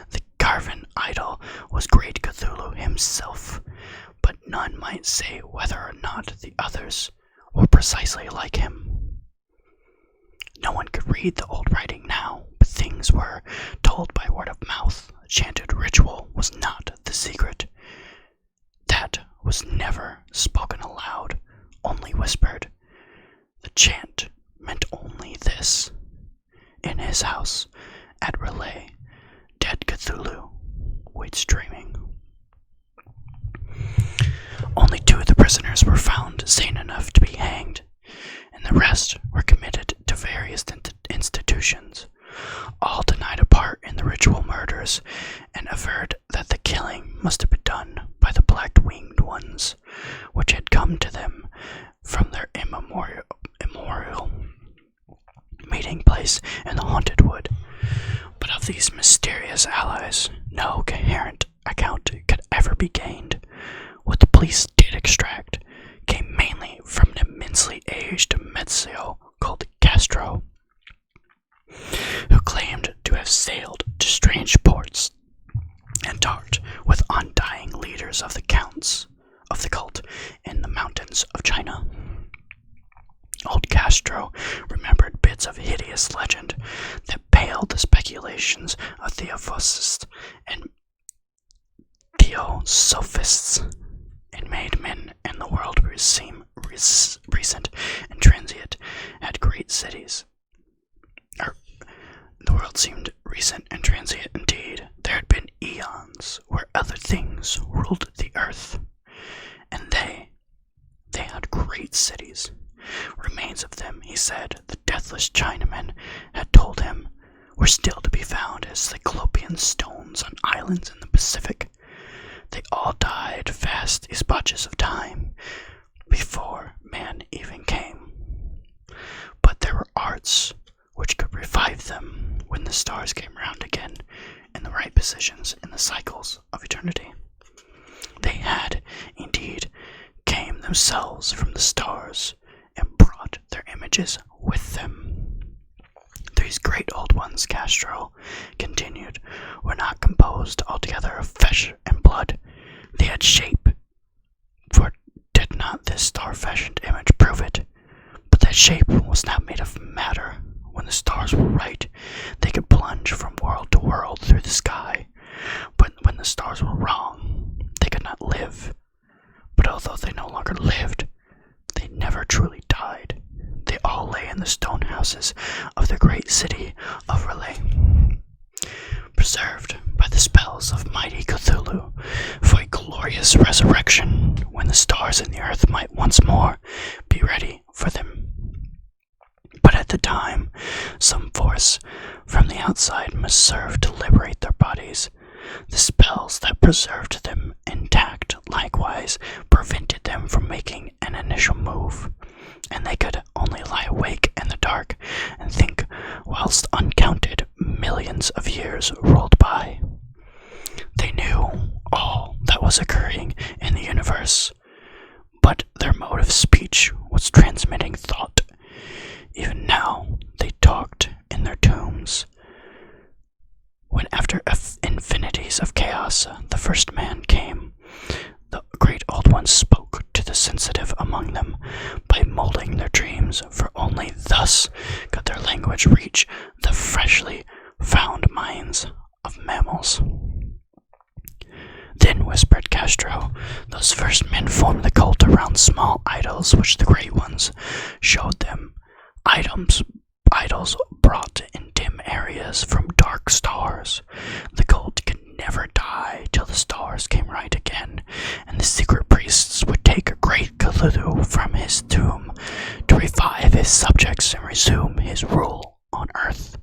The carven idol was great Cthulhu himself, but none might say whether or not the others were precisely like him. No one could read the old writing now, but things were told by word of mouth. The chanted ritual was not the secret. That was never spoken aloud, only whispered. The chant meant only this. In his house, at Renee, dead Cthulhu waits dreaming. Only 2 of the prisoners were found sane enough to be hanged, and the rest were committed to various institutions. All denied a part in the ritual murders, and averred that the killing must have been done by the black-winged ones, which had come to them from their immemorial meeting place in the haunted wood. But of these mysterious allies, no coherent account could ever be gained. What the police did extract came mainly from an immensely aged mezzo called Castro, who claimed to have sailed to strange ports and talked with undying leaders of the counts of the cult in the mountains of China. Old Castro remembered bits of hideous legend that paled the speculations of theosophists and theosophists, and made men and the world seem recent and transient at great cities. The world seemed recent and transient indeed. There had been eons where other things ruled the earth, and they had great cities. Remains of them, he said, the deathless Chinaman had told him, were still to be found as Cyclopean stones on islands in the Pacific. They all died vast esponges of time before man even came. But there were arts which could revive them when the stars came round again in the right positions in the cycles of eternity. They had, indeed, came themselves from the stars and brought their images with them. These great old ones, Castro continued, were not composed altogether of flesh and blood. They had shape, for did not this star-fashioned image prove it? But that shape was not made of matter. When the stars were right, they could plunge from world to world through the sky. But when the stars were wrong, they could not live. But although they no longer lived, they never truly died. They all lay in the stone houses of the great city of Renee, preserved by the spells of mighty Cthulhu for a glorious resurrection, when the stars and the earth might once more be ready for them. But at the time, some force from the outside must serve to liberate their bodies. The spells that preserved them intact likewise prevented them from making an initial move, and they could only lie awake in the dark and think whilst uncounted millions of years rolled by. They knew all that was occurring in the universe, but their mode of speech was transmitting thought. Even now they talked in their tombs. When after infinities of chaos the first man came, the great old ones spoke to the sensitive among them by molding their dreams, for only thus could their language reach the freshly found minds of mammals. Then, whispered Castro, those first men formed the cult around small idols which the great ones showed them. Idols brought in dim areas from dark stars. The cult could never die till the stars came right again, and the secret priests would take a great Cthulhu from his tomb to revive his subjects and resume his rule on earth.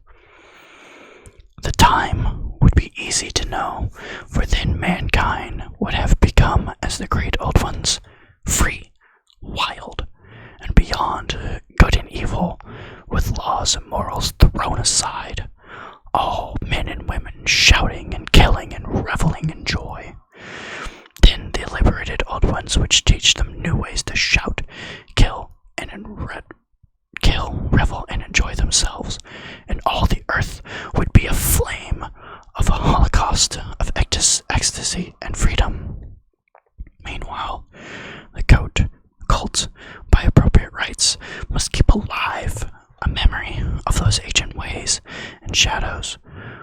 The time would be easy to know, for then mankind would have become as the great old ones, free, wild, and beyond good and evil, with laws and morals thrown aside, all men and women shouting and killing and reveling in joy. Then the liberated old ones would teach them new ways to shout, revel, and enjoy themselves, and all the earth would be aflame of a holocaust of ecstasy and freedom. Meanwhile, the cult, by appropriate rites, must keep alive a memory of those ancient ways and shadows,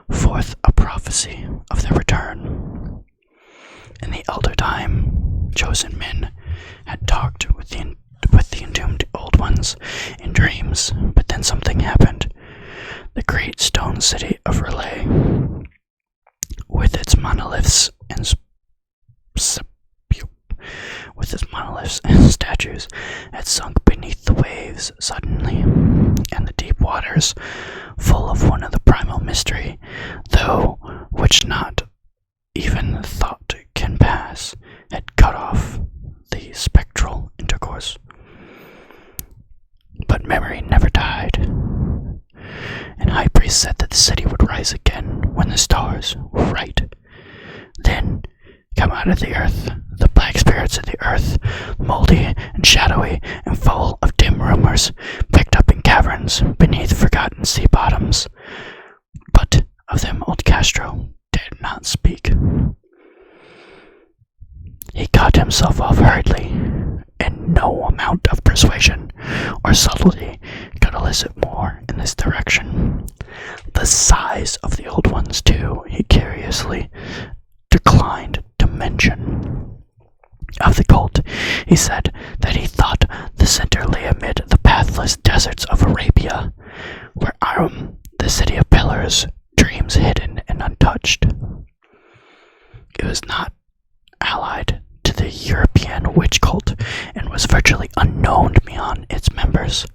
forth a prophecy of their return. In the elder time, chosen men had talked with the entombed old ones in dreams, but then something happened. The great stone city of Renee, with its monoliths and statues, had sunk beneath the waves suddenly, and the deep waters, full of one of the primal mystery, though which not even thought can pass, had cut off the spectral intercourse. But memory never died, and high priest said that the city would rise again when the stars were right. Then come out of the earth the black spirits of the earth, moldy and shadowy and full of dim rumors, picked up in caverns beneath forgotten sea bottoms. But of them old Castro dared not speak. He cut himself off hurriedly, and no amount of persuasion or subtlety could elicit more in this direction. The size of the old ones, too, he curiously declined to mention. Of the cult, he said that he thought the center lay amid the pathless deserts of Arabia, where Arum, the city of pillars, dreams hidden and untouched. It was not allied to the European witch cult and was virtually unknown beyond its members.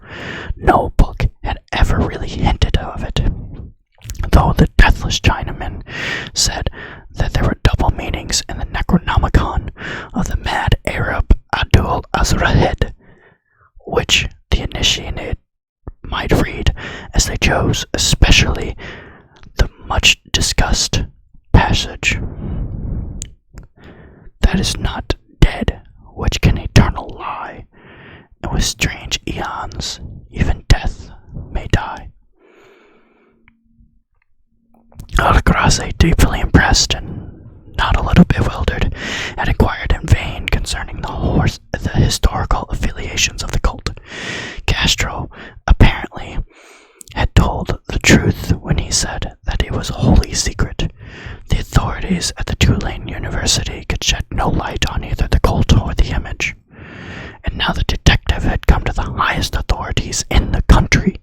No book had ever really hinted of it, though the Deathless Chinaman said that there were double meanings in the Necronomicon of the mad Arab Abdul Azrahed, which the initiated might read as they chose, especially the much discussed passage that is not dead, which can eternal lie, and with strange eons, even death may die. Grasse, deeply impressed and not a little bewildered, had inquired in vain concerning the historical affiliations of the cult. Castro apparently had told the truth when he said that it was a holy secret. The authorities at the Tulane University could shed no light on either the cult or the image. And now the detective had come to the highest authorities in the country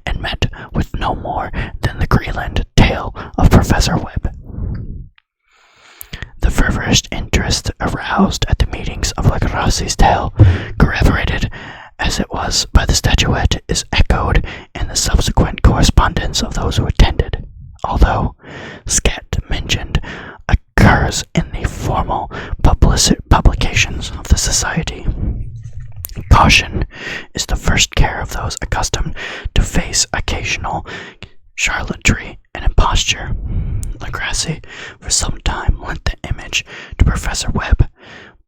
and met with no more than the Greenland tale of Professor Webb. The feverish interest aroused at the meetings of Grasse's tale, corroborated as it was by the statuette, is echoed in the subsequent correspondence of those who attended, although scat mentioned occurs in the formal publications of the Society. Caution is the first care of those accustomed to face occasional charlatanry and imposture. Grasse for some time lent the image to Professor Webb,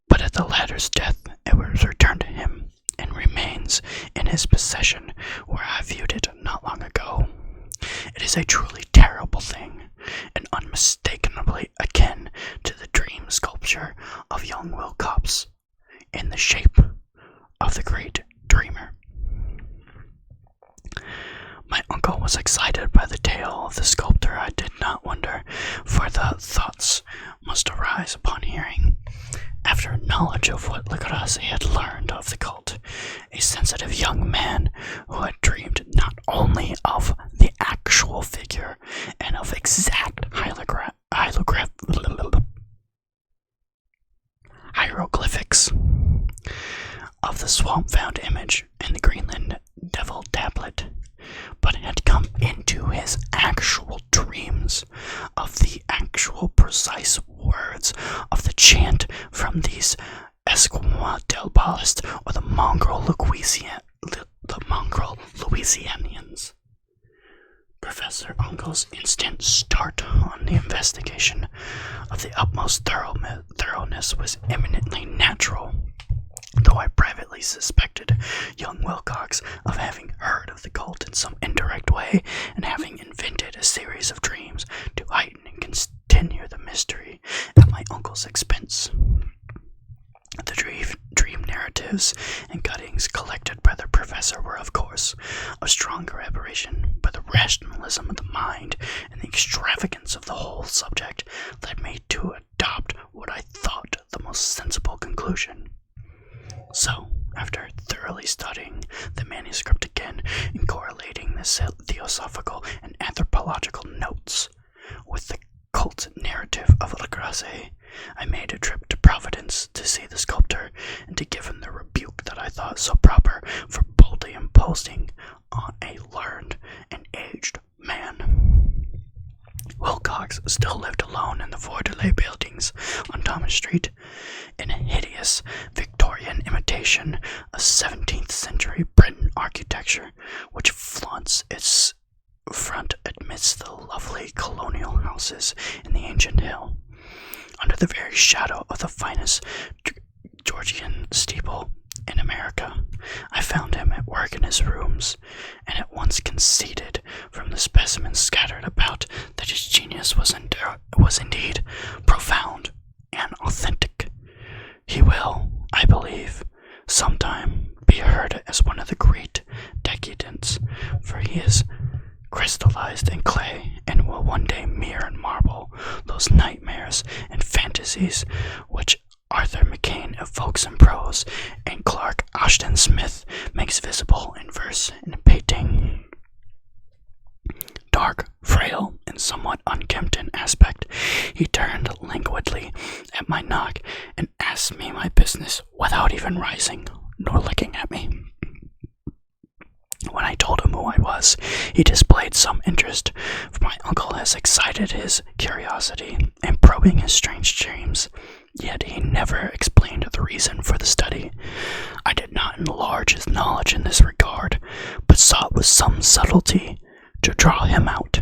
but at the latter's death it was returned to him and remains in his possession, where I viewed it not long ago. It is a truly terrible thing, and unmistakably akin to the dream sculpture of young Wilcox, in the shape of the great dreamer. My uncle was excited by the tale of the sculptor. I did not wonder, for the thoughts must arise upon hearing, after knowledge of what Grasse had learned of the cult, a sensitive young man who had dreamed not only of the actual figure and of exact hieroglyphics of the swamp-found image and the Greenland devil tablet, but had come into his actual dreams of the actual precise words of the chant from these Esquimaux del Ballast or the mongrel Louisianians. Professor Uncle's instant start on the investigation of the utmost thoroughness was eminently natural, though I privately suspected young Wilcox of having heard of the cult in some indirect way and having invented a series of dreams to heighten and continue the mystery at my uncle's expense. The dream narratives and cuttings collected by the professor were, of course, of strong corroboration, but the rationalism of the mind and the extravagance of the whole subject led me to adopt what I thought the most sensible conclusion. So, after thoroughly studying the manuscript again and correlating the theosophical and anthropological notes with the cult narrative of Grasse, I made a trip to Providence to see the sculptor and to give him the rebuke that I thought so proper for boldly imposing on a learned and aged man. Wilcox still lived alone in the Vordelay buildings on Thomas Street, in a hideous Victorian imitation of 17th century Breton architecture which flaunts its front amidst the lovely colonial houses in the ancient hill, under the very shadow of the finest Georgian steeple in America. I found him at work in his rooms, and at once conceded from the specimens scattered about that his genius was indeed profound and authentic. He will, I believe, sometime be heard as one of the great decadents, for he is crystallized in clay and will one day mirror in marble those nightmares and fantasies which Arthur McCain evokes in prose and Clark Ashton Smith makes visible in verse and painting. Dark, frail, and somewhat unkempt in aspect, he turned languidly at my knock and asked asked me my business without even rising nor looking at me. When I told him who I was, he displayed some interest, for my uncle has excited his curiosity in probing his strange dreams, yet he never explained the reason for the study. I did not enlarge his knowledge in this regard, but sought with some subtlety to draw him out.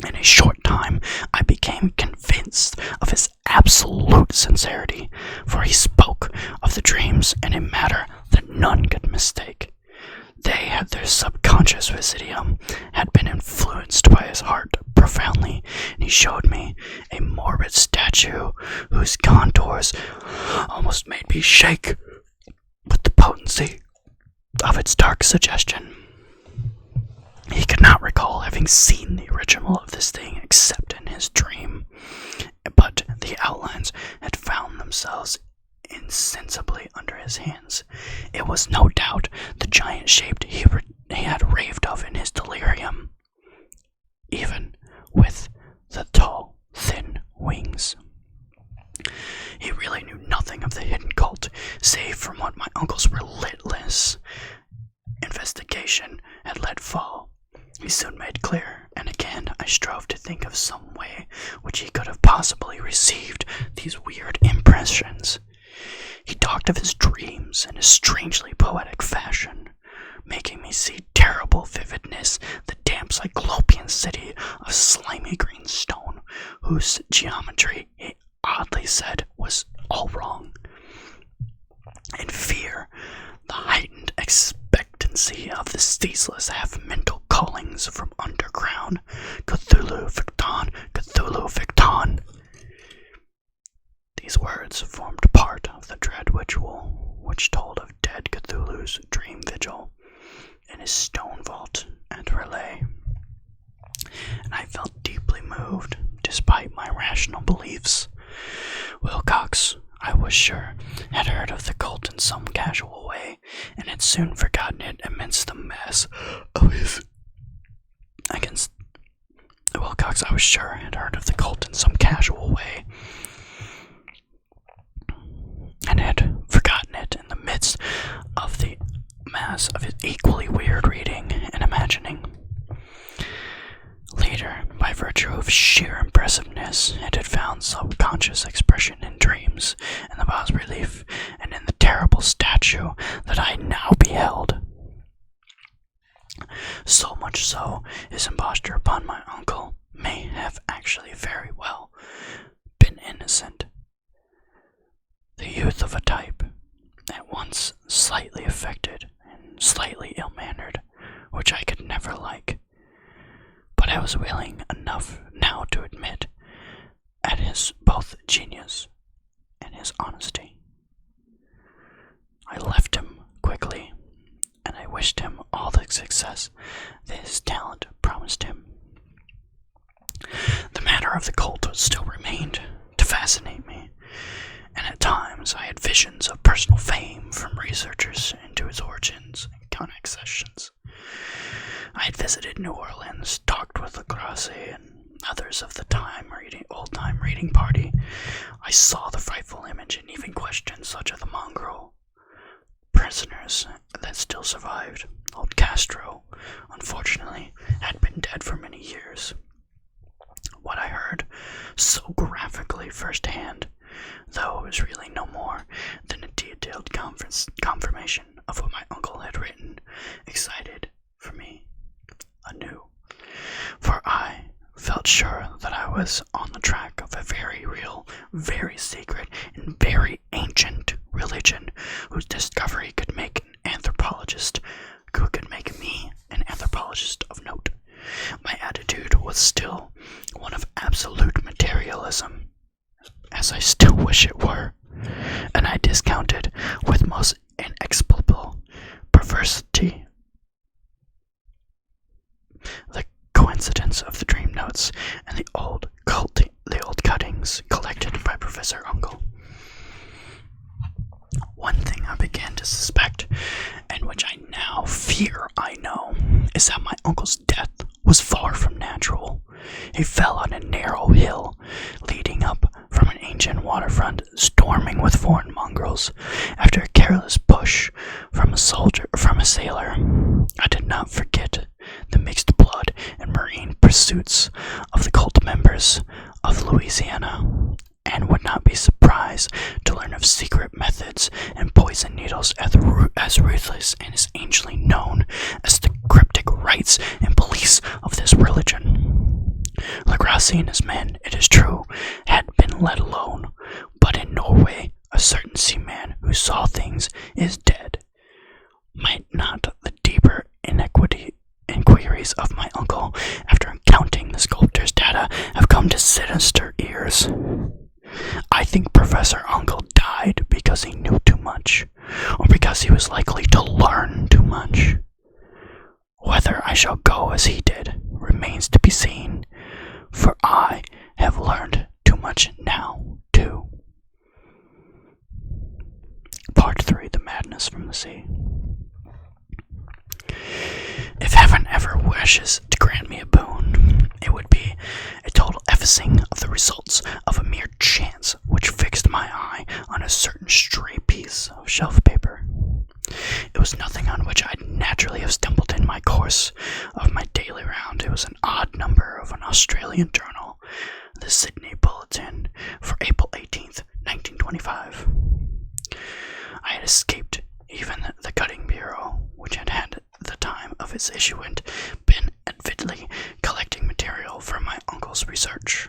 In a short time, I became convinced of his absolute sincerity, for he spoke of the dreams in a manner that none could mistake. They had their subconscious residuum, had been influenced by his heart profoundly, and he showed me a morbid statue whose contours almost made me shake with the potency of its dark suggestion. He could not recall having seen the original of this thing except in his dream, but the outlines had found themselves insensibly under his hands. It was no doubt the giant shape he had raved of in his delirium, even with the tall, thin wings. He really knew nothing of the hidden cult, save from what my uncle's relentless investigation had let fall. He soon made clear, and again I strove to think of some way which he could have possibly received these weird impressions. He talked of his dreams in a strangely poetic fashion, making me see terrible vividness the damp cyclopean city of slimy green stone, whose geometry, he oddly said, was all wrong. In fear, the heightened expectancy of the ceaseless half-mental callings from underground, Cthulhu Victon, Cthulhu Victon. These words formed part of the dread ritual which told of dead Cthulhu's dream vigil in his stone vault at Renee, and I felt deeply moved despite my rational beliefs. Wilcox, I was sure, had heard of the cult in some casual way, and had soon forgotten it amidst the mass of his Wilcox, I was sure, had heard of the cult in some casual way, and had forgotten it in the midst of the mass of his equally weird reading and imagining. Later, by virtue of sheer impressiveness, it had found subconscious expression in dreams, in the bas-relief, and in the terrible statue that I now beheld. So much so, his imposture upon my uncle may have actually very well been innocent. The youth of a type, at once slightly affected and slightly ill-mannered, which I could never like, but I was willing enough now to admit at his both genius and his honesty. I left him quickly, and I wished him all the success that his talent promised him. The matter of the cult still remained to fascinate me, and at times I had visions of personal fame from researchers into its origins and connections. I had visited New Orleans, talked with Lacrosse and others of the old-time reading party. I saw the frightful image and even questioned such of the mongrel prisoners that still survived. Old Castro, unfortunately, had been dead for many years. What I heard so graphically firsthand, though it was really no more than a detailed confirmation of what my uncle had written, excited for me anew, for I felt sure that I was on the track of a very real, very secret, and very ancient religion whose discovery could make me an anthropologist of note. My attitude was still one of absolute materialism, as I still wish it were, and I discounted with most inexplicable perversity the coincidence of the dream notes and the old cuttings collected by Professor Uncle. One thing I began to suspect, and which I now fear I know, is that my uncle's death was far from natural. He fell on a narrow hill leading up from an ancient waterfront, storm knights and police of this religion. Legrassi and his men, it is true, had been let alone, but in Norway a certain seaman who saw things is dead. Might not the deeper inquiries of my uncle, after counting the sculptor's data, have come to sinister ears? I think Professor Uncle died because he knew too much, or because he was likely to learn too much. Whether I shall go as he did remains to be seen, for I have learned too much now, too. Part 3, The Madness from the Sea. If heaven ever wishes to grant me a boon, it would be a total effacing of the results of a mere chance which fixed my eye on a certain stray piece of shelf paper. It was nothing on which I'd naturally have stumbled in my course of my daily round. It was an odd number of an Australian journal, the Sydney Bulletin, for April 18th, 1925. I had escaped even the cutting bureau, which had had the time of its issuance been avidly collecting material for my uncle's research.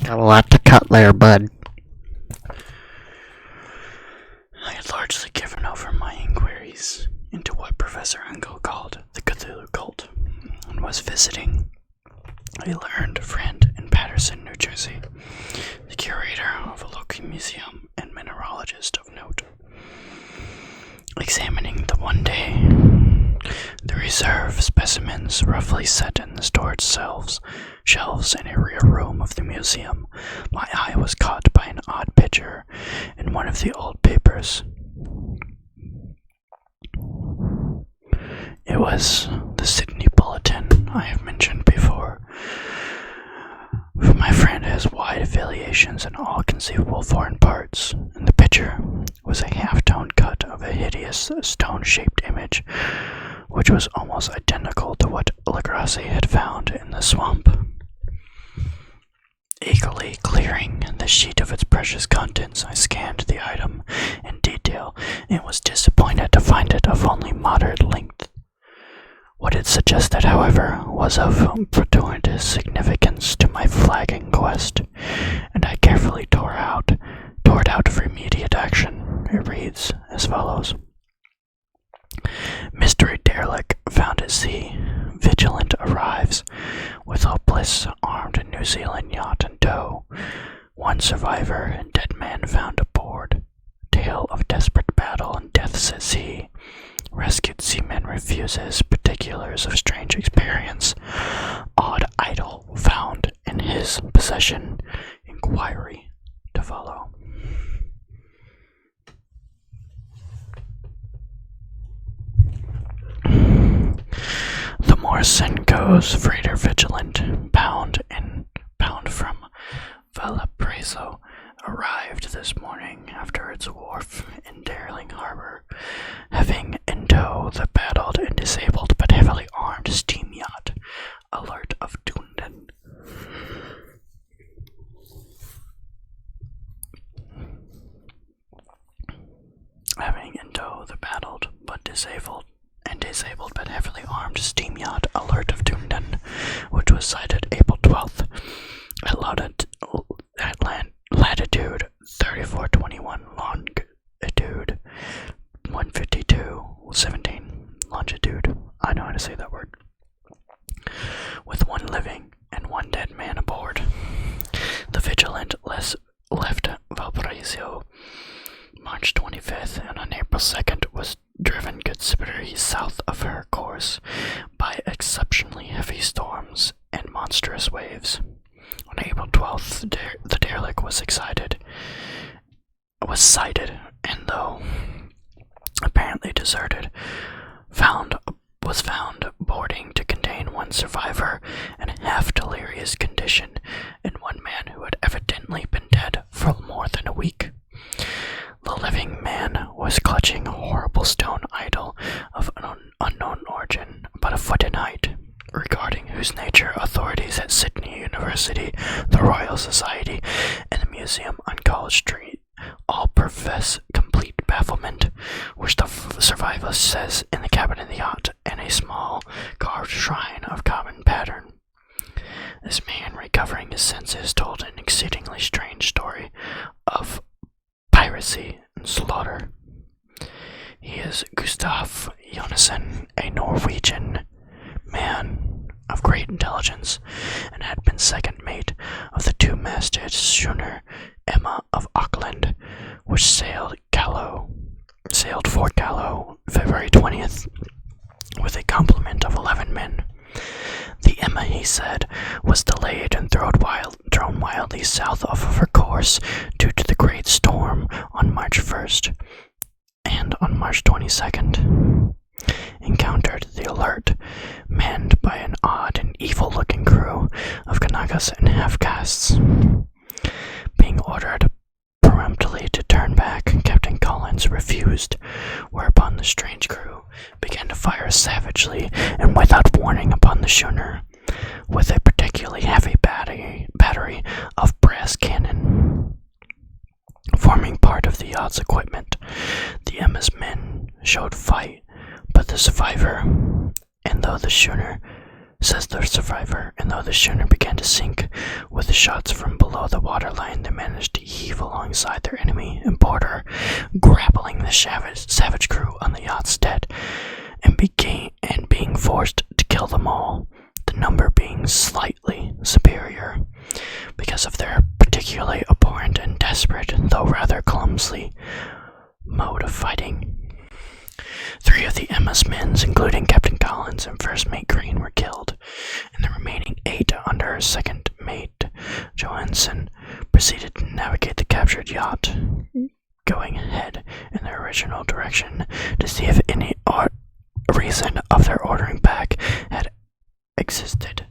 Got a lot to cut there, bud. I had largely given over my inquiries into what Professor Engel called the Cthulhu cult, and was visiting a learned friend in Paterson, New Jersey, the curator of a local museum and mineralogist of note. Examining the reserve specimens roughly set in the storage shelves in a rear room of the museum, my eye was caught by an odd picture in one of the old papers. It was the Sydney Bulletin I have mentioned before. For my friend has wide affiliations in all conceivable foreign parts, and the picture was a half-tone cut of a hideous stone-shaped image, which was almost identical to what Legrassi had found in the swamp. Eagerly clearing the sheet of its precious contents, I scanned the item in detail and was disappointed to find it of only moderate length. What it suggested, however, was of fortuitous significance to my flagging quest, and I carefully tore it out for immediate action. It reads as follows. Mystery derelict found at sea. Vigilant arrives with hopeless armed New Zealand yacht in tow. One survivor and dead man found aboard. Tale of desperate battle and deaths at sea. Rescued seaman refuses particulars of strange experience. Odd idol found in his possession. Inquiry to follow. The Morrison goes freighter Vigilant, bound from Valparaiso, arrived this morning after its wharf in Darling Harbor, having in tow the battled and disabled but heavily armed steam yacht, Alert of Dunedin. Having in tow the battled but disabled but heavily armed steam yacht Alert of Dunedin, which was sighted April 12th at latitude 3421, longitude 152.17, longitude, I know how to say that word, with one living and one dead man aboard. The Vigilant left Valparaiso March 25th, and on April 2nd was driven considerably south of her course by exceptionally heavy storms and monstrous waves. On April 12th, the derelict was sighted, and though apparently deserted, was found boarding to contain one survivor in a half-delirious condition and one man who had evidently been dead for more than a week. The living man was clutching a horrible stone idol University, the Royal Society, and the Museum on College Street all profess complete bafflement, which the survivor says in the cabin of the yacht in a small carved shrine of common pattern. This man, recovering his senses, told an exceedingly strange story of piracy and slaughter. He is Gustav Jonassen, a Norwegian man of great intelligence, and had been second mate of the two-masted schooner Emma of Auckland, which sailed Fort Gallo February 20th with a complement of 11 men. The Emma, he said, was delayed and thrown wildly south off of her course due to the great storm on March 1st, and on March 22nd encountered the Alert, manned by an odd and evil-looking crew of Kanakas and half-castes. Being ordered peremptorily to turn back, Captain Collins refused, whereupon the strange crew began to fire savagely and without warning upon the schooner, with a particularly heavy battery of brass cannon. Forming part of the yacht's equipment, the Emma's men showed fight, but the survivor, and though the schooner began to sink with the shots from below the waterline, they managed to heave alongside their enemy and boarder, grappling the savage crew on the yacht's deck, and being forced to kill them all, the number being slightly superior, because of their particularly abhorrent and desperate, though rather clumsy, mode of fighting. 3 of the Emma's men, including Captain Collins and First Mate Green, were killed, and the remaining 8 under Second Mate Johansson proceeded to navigate the captured yacht, going ahead in their original direction to see if any reason of their ordering back had existed.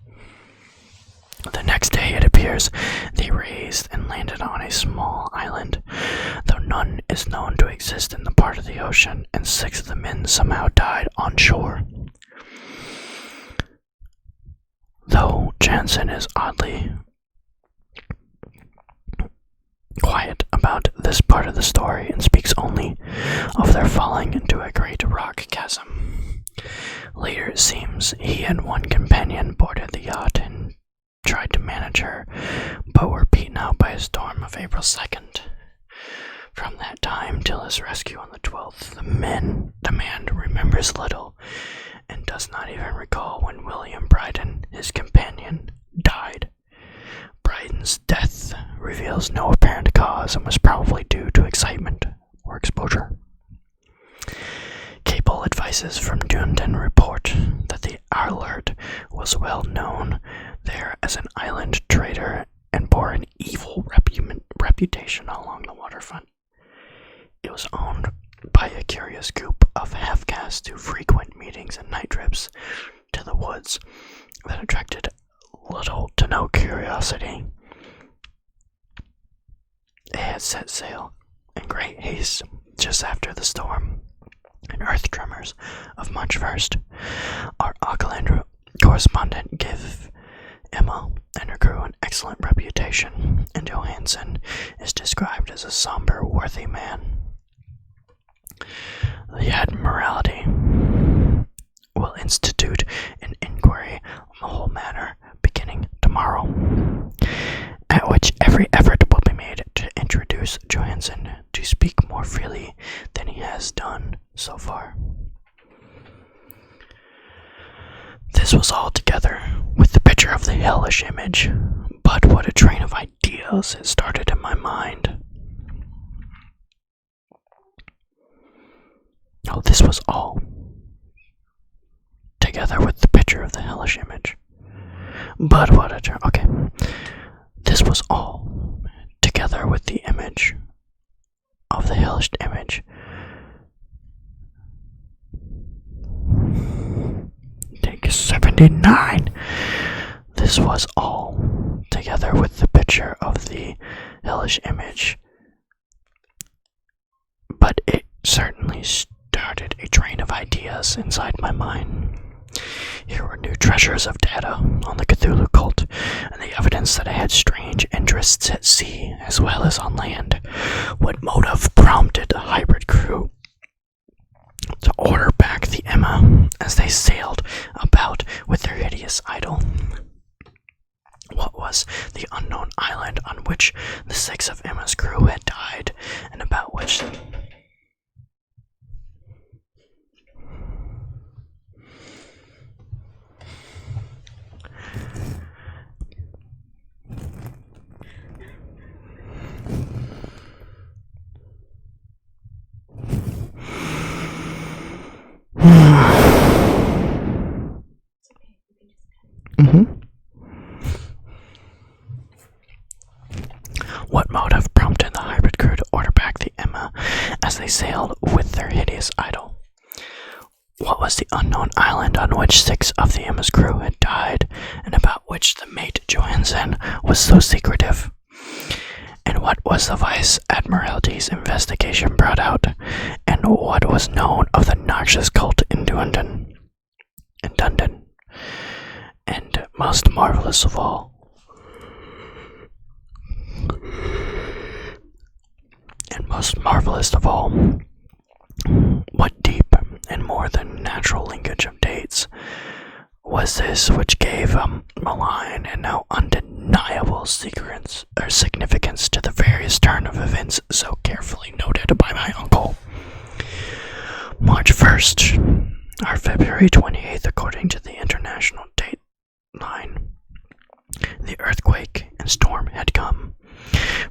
The next day, it appears, they raised and landed on a small island, though none is known to exist in the part of the ocean, and 6 of the men somehow died on shore. Though Jansen is oddly quiet about this part of the story and speaks only of their falling into a great rock chasm. Later, it seems, he and one companion boarded the yacht and tried to manage her, but were beaten out by a storm of April 2nd. From that time till his rescue on the 12th, the man remembers little, and does not even recall when William Bryden, his companion, died. Bryden's death reveals no apparent cause and was probably due to excitement or exposure. Cable advices from Dunedin report that the Alert was well known there as an island trader and bore an evil reputation along the waterfront. It was owned by a curious group of half-castes who frequent meetings and night trips to the woods that attracted little to no curiosity. They had set sail in great haste just after the storm and earth tremors of March 1st. Our Auckland correspondent gave Emma and her crew an excellent reputation, and Johansson is described as a somber, worthy man. The Admiralty will institute an inquiry on the whole matter beginning tomorrow, at which every effort will be made to introduce Johansson to speak more freely than he has done so far. This was all together with the picture of the hellish image, but what a train of ideas it started in my mind. Oh, this was all together with the picture of the hellish image. But what a okay. This was all together with the image of the hellish image. Take 79. This was all together with the picture of the hellish image. But it certainly started a train of ideas inside my mind. Here were new treasures of data on the Cthulhu cult and and the evidence that I had strange interests at sea as well as on land. What motive prompted the hybrid crew to order back the Emma as they sailed about with their hideous idol? What was the unknown island on which the 6 of Emma's crew had died, and about which What motive prompted the hybrid crew to order back the Emma as they sailed with their hideous idol? What was the unknown island on which 6 of the Emma's crew had died, and about which the mate Johansen was so secretive? And what was the Vice Admiralty's investigation brought out, and what was known of the noxious cult in Dundon? And most marvelous of all, what deep and more than natural linkage of dates was this which gave a malign and now undeniable significance to the various turn of events so carefully noted by my uncle? March 1st, or February 28th, according to the international date line. The earthquake and storm had come.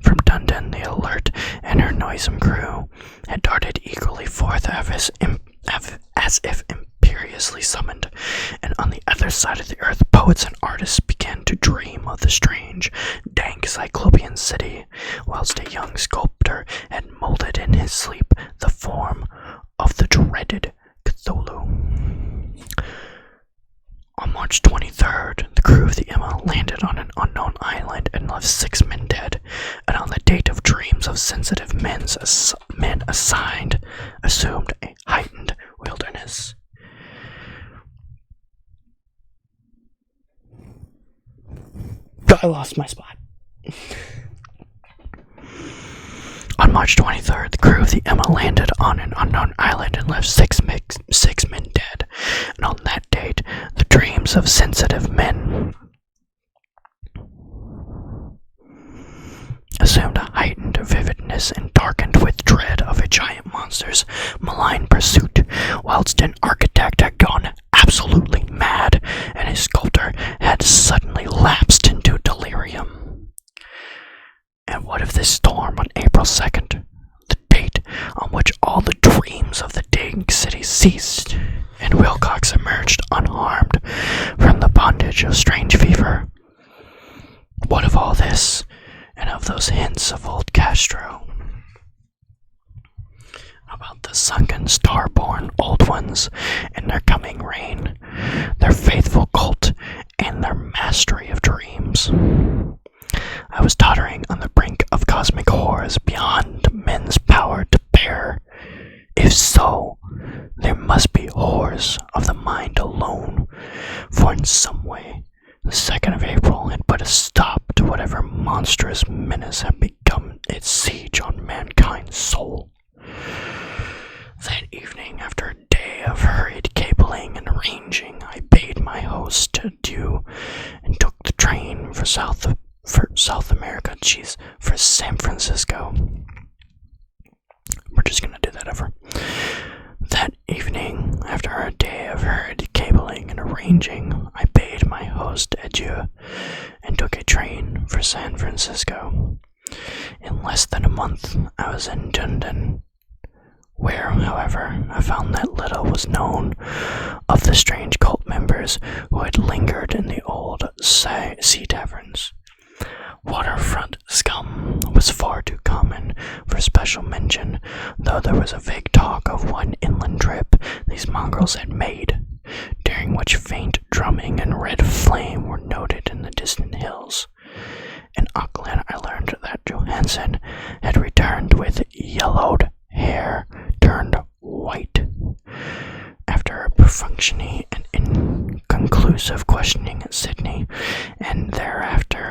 From Dundon, the Alert and her noisome crew had darted eagerly forth as if imperiously summoned, and on the other side of the earth poets and artists began to dream of the strange, dank cyclopean city, whilst a young sculptor had molded in his sleep the form of the dreaded Cthulhu. On March 23rd, the crew of the Emma landed on an unknown island and left 6 men dead, and on the date of dreams of sensitive men assumed a heightened wilderness. I lost my spot. On March 23rd, the crew of the Emma landed on an unknown island and left 6 men dead, and on that date, the dreams of sensitive men assumed a heightened vividness and darkened with dread of a giant monster's malign pursuit, whilst an architect had gone absolutely mad, and his sculptor had suddenly lapsed into delirium. And what of this storm on April 2nd, the date on which all the dreams of the dank city ceased, and Wilcox emerged unharmed from the bondage of strange fever? What of all this, and of those hints of old Castro? About the sunken, star-born old ones and their coming reign, their faithful cult, and their mastery of dreams. I was tottering on the brink of cosmic horrors beyond men's power to bear. If so, there must be horrors of the mind alone, for in some way the 2nd of April had put a stop to whatever monstrous menace had become its siege on mankind's soul. That evening, after a day of hurried cabling and arranging, I bade my host adieu and took the train for South America, for San Francisco. We're just gonna do that over. That evening, after a day of hurried cabling and arranging, I bade my host adieu and took a train for San Francisco. In less than a month, I was in Dundon, where, however, I found that little was known of the strange cult members who had lingered in the old sea taverns. Waterfront scum was far too common for special mention, though there was a vague talk of one inland trip these mongrels had made, during which faint drumming and red flame were noted in the distant hills. In Auckland, I learned that Johansen had returned with yellowed hair turned white. After a perfunctory and inconclusive questioning at Sydney, and thereafter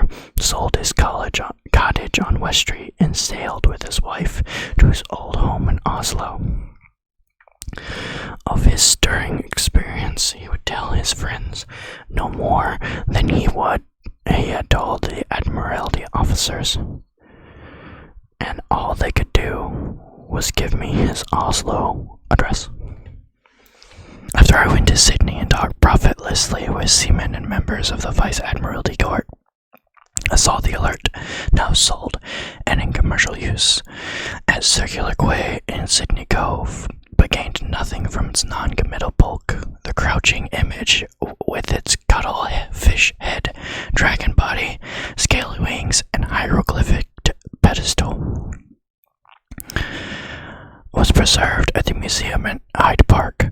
sold his cottage on West Street and sailed with his wife to his old home in Oslo. Of his stirring experience, he would tell his friends no more than he had told the Admiralty officers, and all they could do was give me his Oslo address. After I went to Sydney and talked profitlessly with seamen and members of the Vice Admiralty Court, I saw the Alert, now sold and in commercial use, at Circular Quay in Sydney Cove, but gained nothing from its non-committal bulk. The crouching image, with its cuttlefish head, dragon body, scaly wings, and hieroglyphic pedestal, was preserved at the museum in Hyde Park,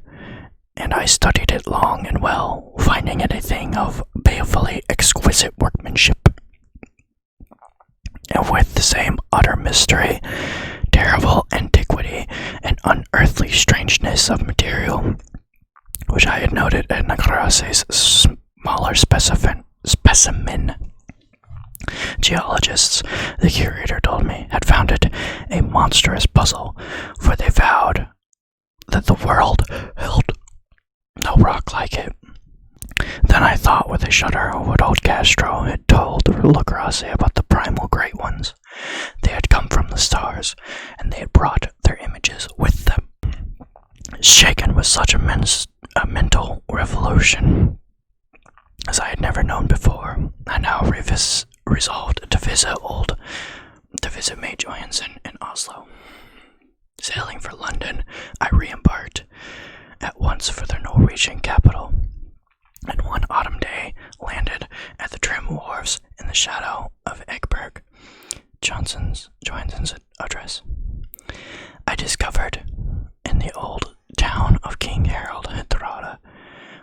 and I studied it long and well, finding it a thing of balefully exquisite workmanship, and with the same utter mystery, terrible antiquity, and unearthly strangeness of material which I had noted at Negrasse's smaller specimen. Geologists, the curator told me, had found it a monstrous puzzle, for they vowed that the world held no rock like it. Then I thought with a shudder of what old Castro had told Negrasse about the primal great ones. They had come from the stars, and they had brought their images with them. Shaken with such a mental revolution as I had never known before, I now resolved to visit May Johansen in Oslo. Sailing for London, I re-embarked at once for the Norwegian capital, and one autumn day landed at the trim wharves in the shadow of Egberg, Johansen's address. I discovered in the old town of King Harald Hiterada,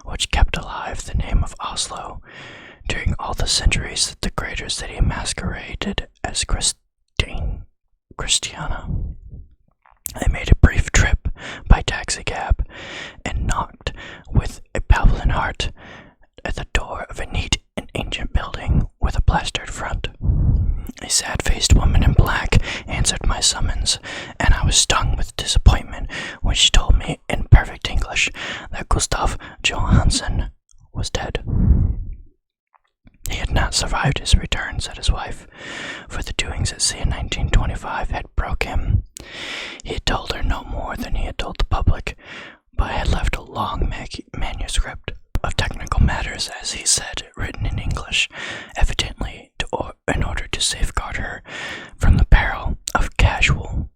which kept alive the name of Oslo during all the centuries that the greater city masqueraded as Christiana. I made a brief trip by taxicab and knocked with a palpitant heart at the door of a neat and ancient building with a plastered front. A sad-faced woman in black answered my summons, and I was stung with disappointment when she told me in perfect English that Gustav Johansen was dead. He had not survived his return, said his wife, for the doings at sea in 1925 had broke him. He had told her no more than he had told the public, but had left a long manuscript of technical matters, as he said, written in English, evidently in order to safeguard her from the peril of casual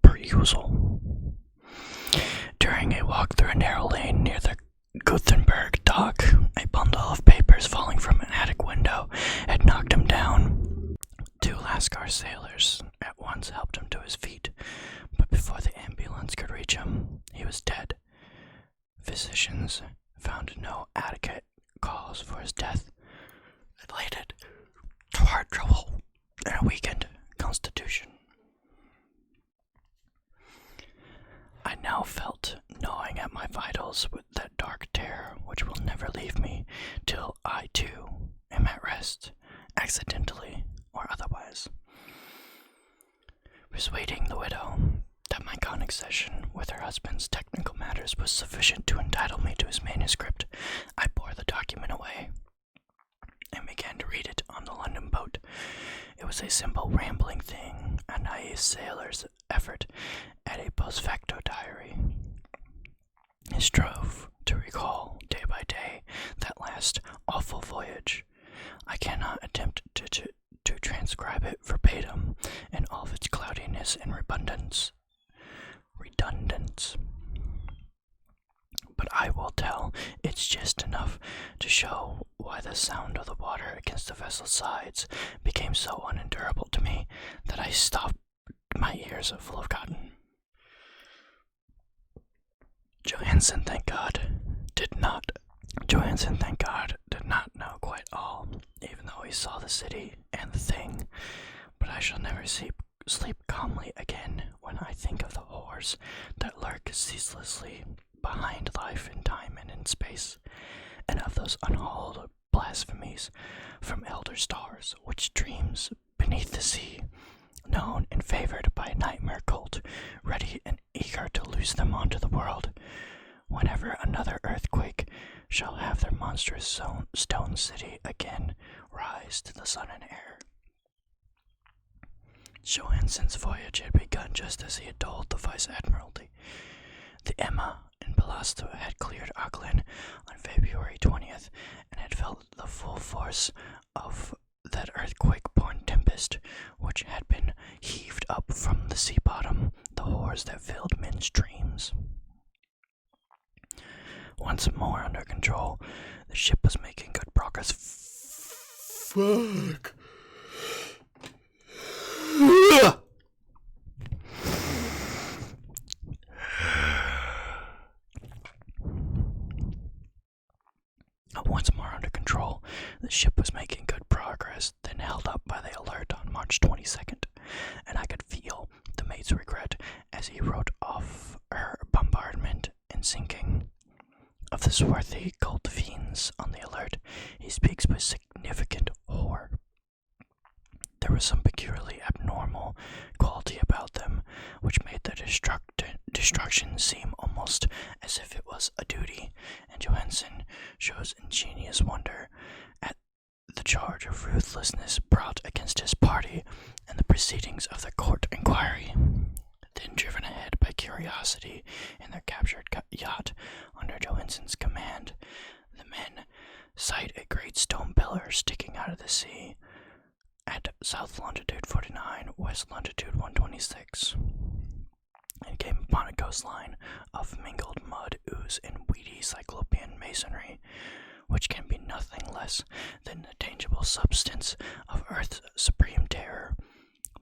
perusal. During a walk through a narrow lane near the Gothenburg dock, a bundle of papers falling from an attic window had knocked him down. 2 Lascar sailors at once helped him to his feet, but before the ambulance could reach him, he was dead. Physicians found no adequate cause for his death, related to heart trouble and a weakened constitution. I now felt gnawing at my vitals with that dark terror which will never leave me till I, too, am at rest, accidentally or otherwise. Persuading the widow that my connection with her husband's technical matters was sufficient to entitle me to his manuscript, I bore the document away and began to read it on the London boat. It was a simple rambling thing, a naive sailor's effort at a post facto diary. He strove to recall day by day that last awful voyage. I cannot attempt to transcribe it verbatim in all of its cloudiness and redundance. But I will tell it's just enough to show why the sound of the water against the vessel's sides became so unendurable to me that I stopped my ears full of cotton. Johansen, thank God, did not know quite all, even though he saw the city and the thing. But I shall never sleep calmly again when I think of the horrors that lurk ceaselessly behind life in time and in space, and of those blasphemies from elder stars, which dreams beneath the sea, known and favored by a nightmare cult, ready and eager to loose them onto the world, whenever another earthquake shall have their monstrous stone city again rise to the sun and air. Johansen's voyage had begun just as he had told the Vice Admiralty. The Emma and Ballasta had cleared Auckland on February 20th and had felt the full force of that earthquake-born tempest which had been heaved up from the sea bottom, the horrors that filled men's dreams. Once more under control, the ship was making good progress. Fuck. Once more under control, the ship was making good progress, then held up by the alert on March 22nd, and I could feel the mate's regret as he wrote off her bombardment and sinking. Of the swarthy cult fiends on the alert, he speaks with significant horror. There was some peculiarly abnormal quality about them, which made their destruction seem almost as if it was a duty, and Johansen shows ingenious wonder at the charge of ruthlessness brought against his party and the proceedings of the court inquiry. Then, driven ahead by curiosity in their captured yacht under Johansen's command, the men sight a great stone pillar sticking out of the sea at south longitude 49, west longitude 126. It came upon a coastline of mingled mud, ooze, and weedy cyclopean masonry, which can be nothing less than the tangible substance of Earth's supreme terror,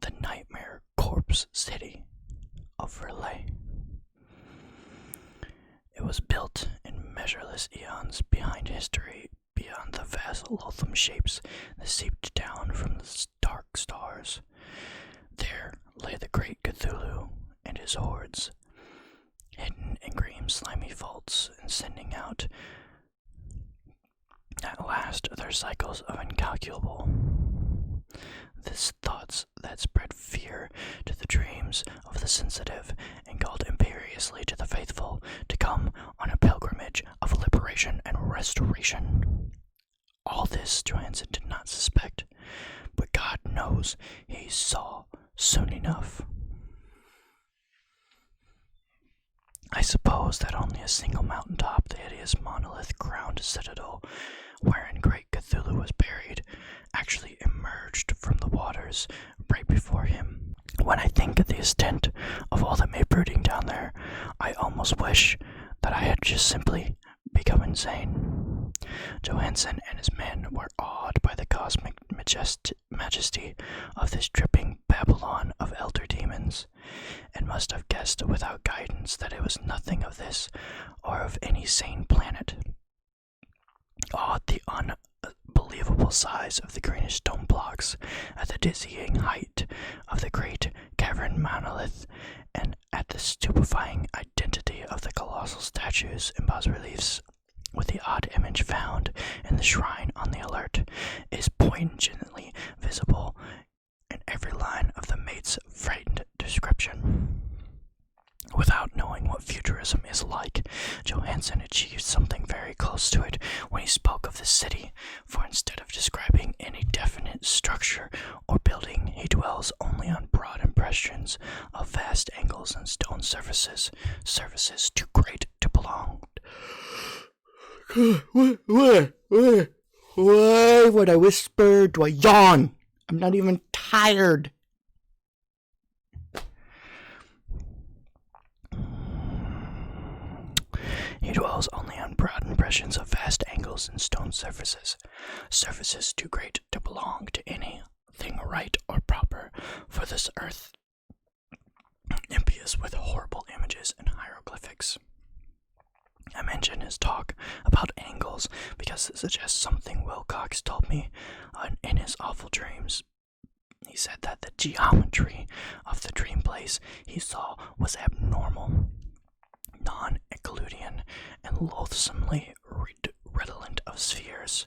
the nightmare corpse city of Relay. It was built in measureless eons behind history, beyond the vast loathsome shapes that seeped down from the dark stars. There lay the great Cthulhu and his hordes, hidden in green slimy vaults and sending out at last their cycles of incalculable thoughts that spread fear to the dreams of the sensitive and called imperiously to the faithful to come on a pilgrimage of liberation and restoration. All this Johansen did not suspect, but God knows he saw soon enough. I suppose that only a single mountaintop, the hideous monolith-crowned citadel wherein great Cthulhu was buried, actually emerged from the waters right before him. When I think of the extent of all that may brooding down there, I almost wish that I had just simply become insane. Johansen and his men were awed by the cosmic majesty of this dripping Babylon of elder demons, and must have guessed without guidance that it was nothing of this or of any sane planet. Awed the unbelievable size of the greenish stone blocks, at the dizzying height of the great cavern monolith, and at the stupefying identity of the colossal statues and bas-reliefs, with the odd image found in the shrine on the alert, is poignantly visible in every line of the mate's frightened description. Without knowing what futurism is like, Johansen achieved something very close to it when he spoke of the city, for instead of describing any definite structure or building, he dwells only on broad impressions of vast angles and stone surfaces too great to belong. Why would I whisper? Do I yawn? I'm not even tired. He dwells only on broad impressions of vast angles and stone surfaces too great to belong to anything right or proper, for this earth impious with horrible images and hieroglyphics. I mention his talk about angles because it suggests something Wilcox told me in his awful dreams. He said that the geometry of the dream place he saw was abnormal, non-Euclidean, and loathsomely redolent of spheres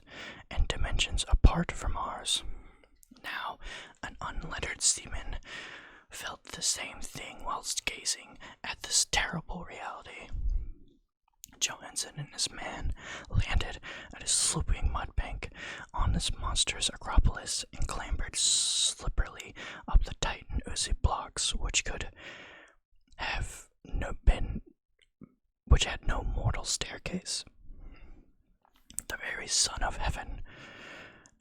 and whilst gazing at this terrible reality. Johansson and his man landed at a sloping mud bank on this monstrous acropolis and clambered slipperily up the tight and oozy blocks which had no mortal staircase. The very sun of heaven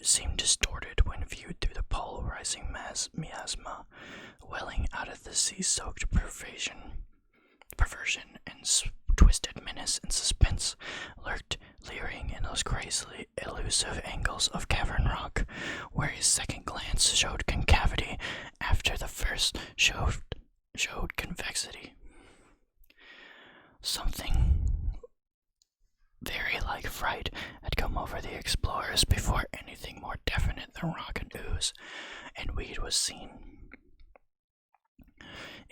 seemed distorted when viewed through the polarizing miasma welling out of the sea-soaked perversion and twisted menace and suspense lurked leering in those crazily elusive angles of cavern rock, where his second glance showed concavity after the first showed convexity. Something very like fright had come over the explorers before anything more definite than rock and ooze and weed was seen.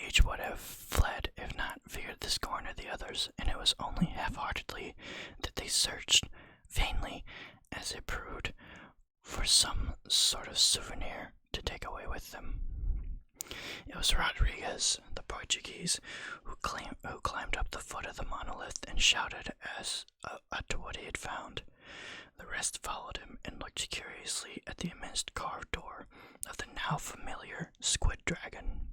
Each would have fled if not feared the scorn of the others, and it was only half-heartedly that they searched, vainly as it proved, for some sort of souvenir to take away with them. It was Rodriguez, the Portuguese, who climbed up the foot of the monolith and shouted as to what he had found. The rest followed him and looked curiously at the immense carved door of the now familiar squid dragon.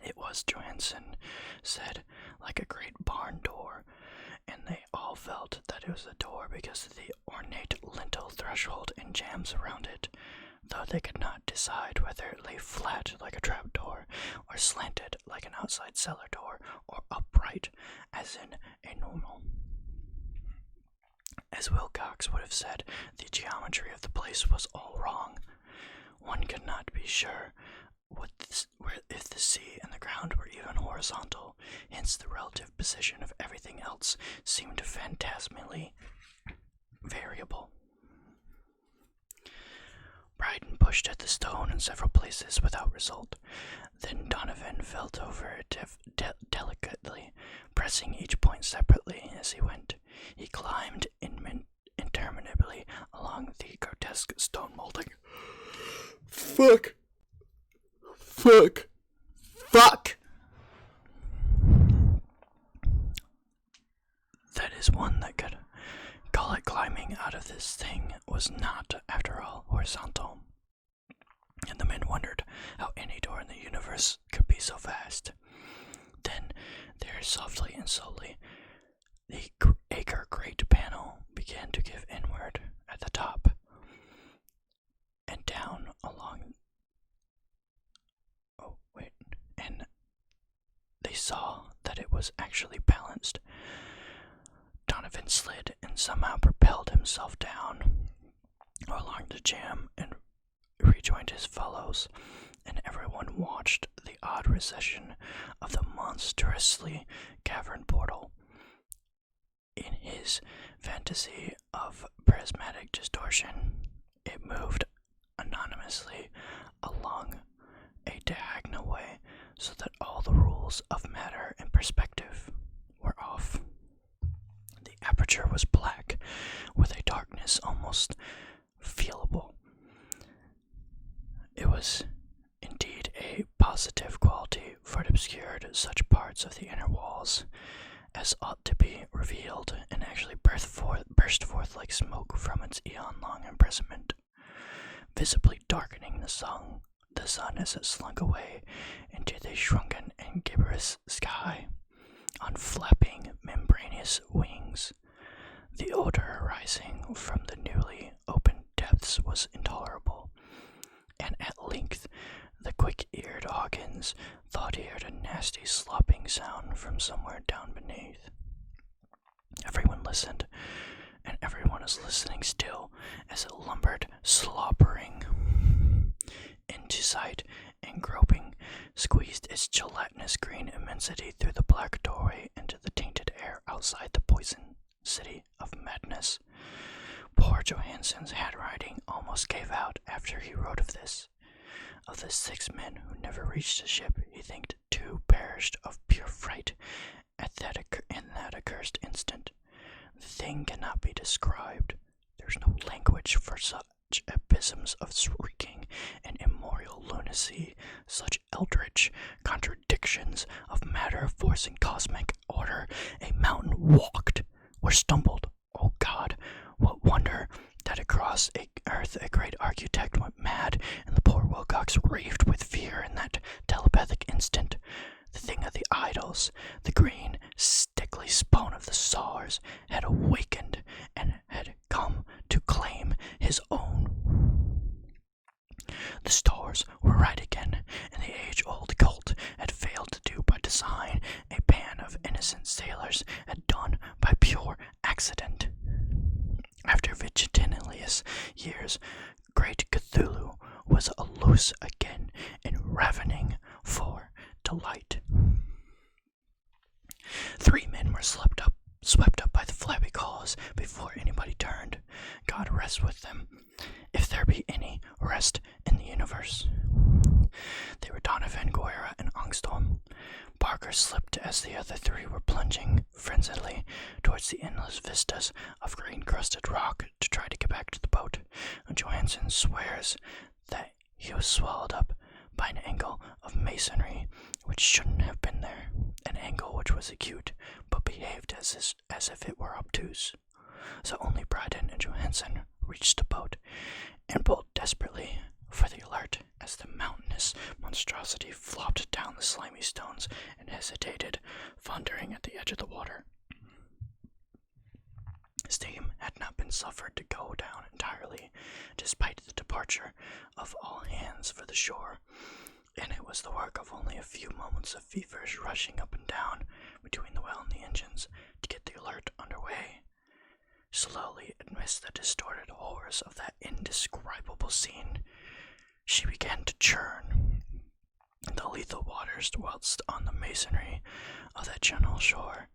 It was, Johansson said, like a great barn door, and they all felt that it was a door because of the ornate lintel threshold and jambs around it, though they could not decide whether it lay flat like a trapdoor, or slanted like an outside cellar door, or upright as in a normal. As Wilcox would have said, the geometry of the place was all wrong. One could not be sure if the sea and the ground were even horizontal, hence the relative position of everything else seemed phantasmally variable. Bryden pushed at the stone in several places without result. Then Donovan felt over it delicately, pressing each point separately as he went. He climbed interminably along the grotesque stone molding. Fuck! That is one that could call it climbing out of this thing was not, after all, horizontal. And the men wondered how any door in the universe could be so vast. Then, there softly and slowly, the acre-great panel began to give inward at the top and down along. And they saw that it was actually balanced. Donovan slid and somehow propelled himself down along the jamb and rejoined his fellows, and everyone watched the odd recession of the monstrously cavern portal. In his fantasy of prismatic distortion, it moved anonymously along a diagonal way so that all the rules of matter and perspective were off. The aperture was black, with a darkness almost feelable. It was indeed a positive quality, for it obscured such parts of the inner walls as ought to be revealed, and actually burst forth like smoke from its eon-long imprisonment, visibly darkening the sun as it slunk away into the shrunken and gibberish sky on flapping membranous wings. The odor arising from the newly opened depths was intolerable, and at length the quick-eared Hawkins thought he heard a nasty slopping sound from somewhere down beneath. Everyone listened, and everyone was listening still as it lumbered slobbering into sight and groping squeezed its gelatinous green immensity through the black doorway into the tainted air outside the poison city of madness. Poor Johansson's handwriting almost gave out after he wrote of this. Of the 6 men who never reached the ship, he thinked 2 perished of pure fright in that accursed instant. The thing cannot be described. There's no language for such abysms of shrieking and immemorial lunacy, such eldritch contradictions of matter, force, and cosmic order, a mountain walked or stumbled. Oh God, what wonder that across earth a great architect went mad, and the poor Wilcox raved with fear in that telepathic instant. The thing of the idols, the green, stickly spawn of the stars, had awakened and had come to claim his own. The stars were right again, and the age-old cult had failed to do by design, a band of innocent sailors had done by pure accident. After vigilantliest years, great Cthulhu was loose again and ravening for delight. 3 men were swept up by the flabby claws before anybody turned. God rest with them, if there be any rest in the universe. They were Donovan, Goyra, and Angstorm. Parker slipped as the other 3 were plunging frenziedly towards the endless vistas of green-crusted rock to try to get back to the boat. Johansson swears that he was swallowed up by an angle of masonry which shouldn't have been there, an angle which was acute but behaved as if it were obtuse. So only Bryden and Johansson reached the boat and pulled desperately for the alert as the mountainous monstrosity flopped down the slimy stones and hesitated, foundering at the edge of the water. Steam had not been suffered to go down entirely, despite the departure of all hands for the shore, and it was the work of only a few moments of feverish rushing up and down between the well and the engines to get the alert underway. Slowly, amidst the distorted horrors of that indescribable scene, she began to churn. The lethal waters whilst on the masonry of that gentle shore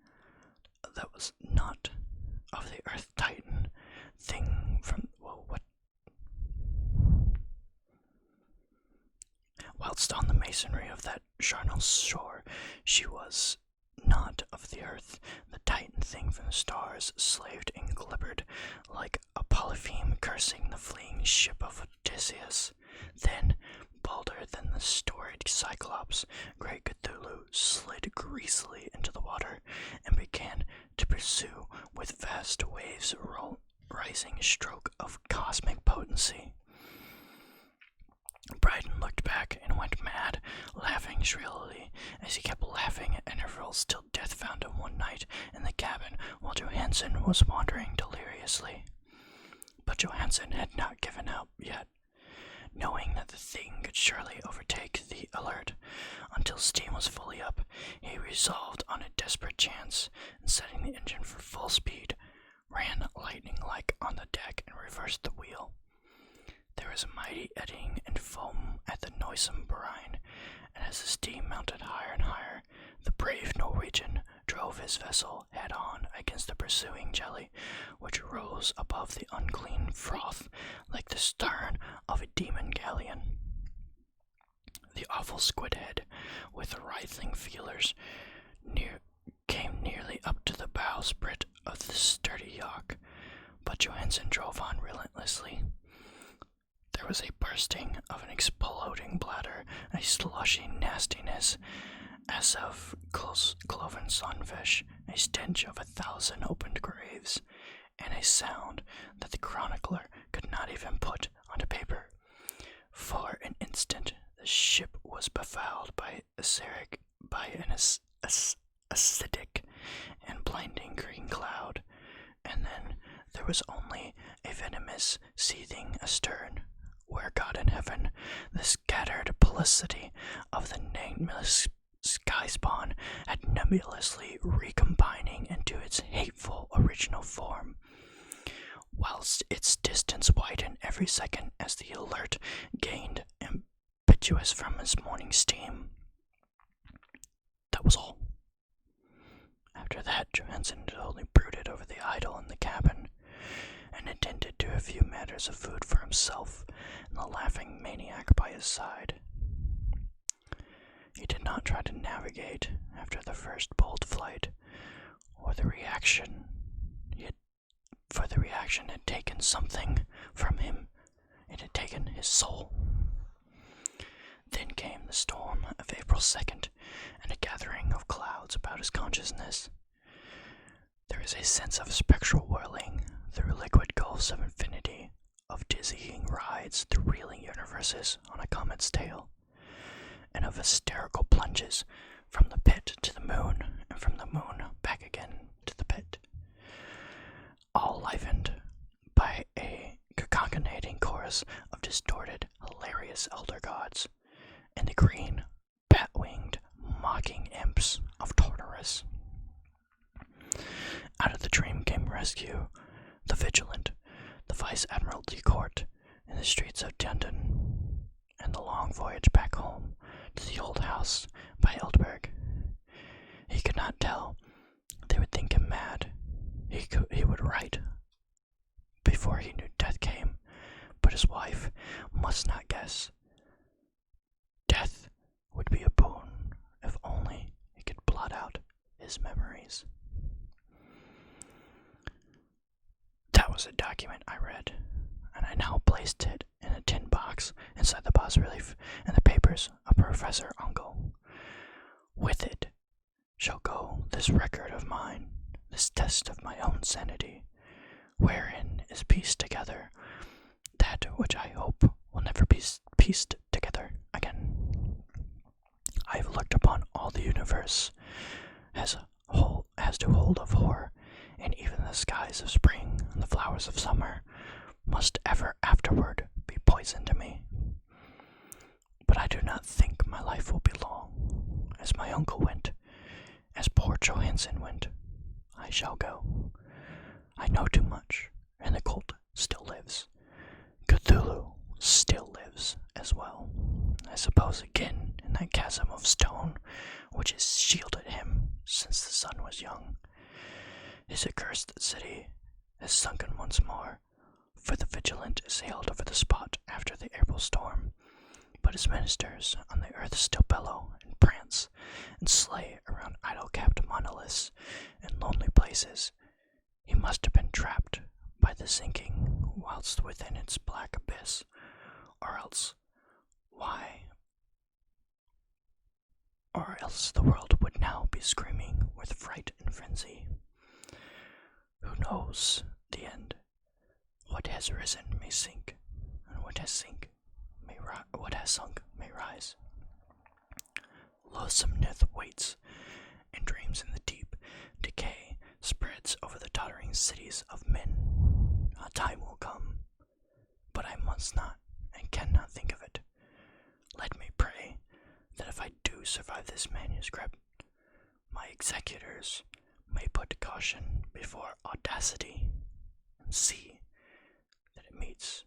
that was not of the earth titan thing from whilst on the masonry of that charnel shore she was not of the earth, the titan thing from the stars slaved and glibbered like a polypheme cursing the fleeing ship of Odysseus. Then, bolder than the storied Cyclops, great Cthulhu slid greasily into the water and began to pursue with vast waves rising stroke of cosmic potency. Bryden looked back and went mad, laughing shrilly as he kept laughing at intervals till death found him one night in the cabin while Johansson was wandering deliriously. But Johansson had not given up yet. Knowing that the thing could surely overtake the alert until steam was fully up, he resolved on a desperate chance, and setting the engine for full speed, ran lightning-like on the deck and reversed the wheel. There was a mighty eddying and foam at the noisome brine, and as the steam mounted higher and higher, the brave Norwegian drove his vessel head-on against the pursuing jelly, which rose above the unclean froth like the stern of a demon galleon. The awful squid-head, with writhing feelers, came nearly up to the bowsprit of the sturdy yacht, but Johansson drove on relentlessly. There was a bursting of an exploding bladder, a slushy nastiness as of cloven sunfish, a stench of 1,000 opened graves, and a sound that the chronicler could not even put onto paper. For an instant the ship was befouled by an acidic and blinding green cloud, and then there was only a venomous seething astern, where God in heaven, the scattered pellicity of the nameless sky spawn had nebulously recombining into its hateful original form, whilst its distance widened every second as the alert gained impetuous from its morning steam. That was all. After that, Johansson had only brooded over the idol in the cabin, and attended to a few matters of food for himself and the laughing maniac by his side. He did not try to navigate after the first bold flight, or the reaction had taken something from him. It had taken his soul. Then came the storm of April 2nd, and a gathering of clouds about his consciousness. There is a sense of spectral whirling through liquid gulfs of infinity, of dizzying rides through reeling universes on a comet's tail, and of hysterical plunges from the pit to the moon, and from the moon back again to the pit, all livened by a concatenating chorus of distorted, hilarious elder gods, and the green, bat-winged, mocking imps of Tartarus. Out of the dream came rescue, the vigilant, the Vice Admiralty Court, in the streets of London, and the long voyage back home to the old house by Eldberg. He could not tell. They would think him mad. He would write before he knew death came, but his wife must not guess. Death would be a boon if only he could blot out his memories. That was a document I read, and I now placed it in a tin box inside the bas-relief and the papers of Professor Uncle. With it shall go this record of mine, this test of my own sanity, wherein is pieced together that which I hope will never be pieced together again. I have looked upon all the universe as to hold of horror, and even the skies of spring and the flowers of summer must ever afterward be poison to me. But I do not think my life will be long. As my uncle went, as poor Johansen went, I shall go. I know too much, and the cult still lives. Cthulhu still lives as well. I suppose again in that chasm of stone which has shielded him since the sun was young. His accursed city has sunken once more, for the vigilant sailed over the spot after the April storm, but his ministers on the earth still bellow and prance and slay around idle-capped monoliths in lonely places. He must have been trapped by the sinking whilst within its black abyss, or else the world would now be screaming with fright and frenzy. Who knows the end? What has risen may sink, and what has sunk may rise. Loathsome death waits and dreams in the deep. Decay spreads over the tottering cities of men. A time will come, but I must not and cannot think of it. Let me pray that if I do survive this manuscript, my executors may put caution before audacity and see that it meets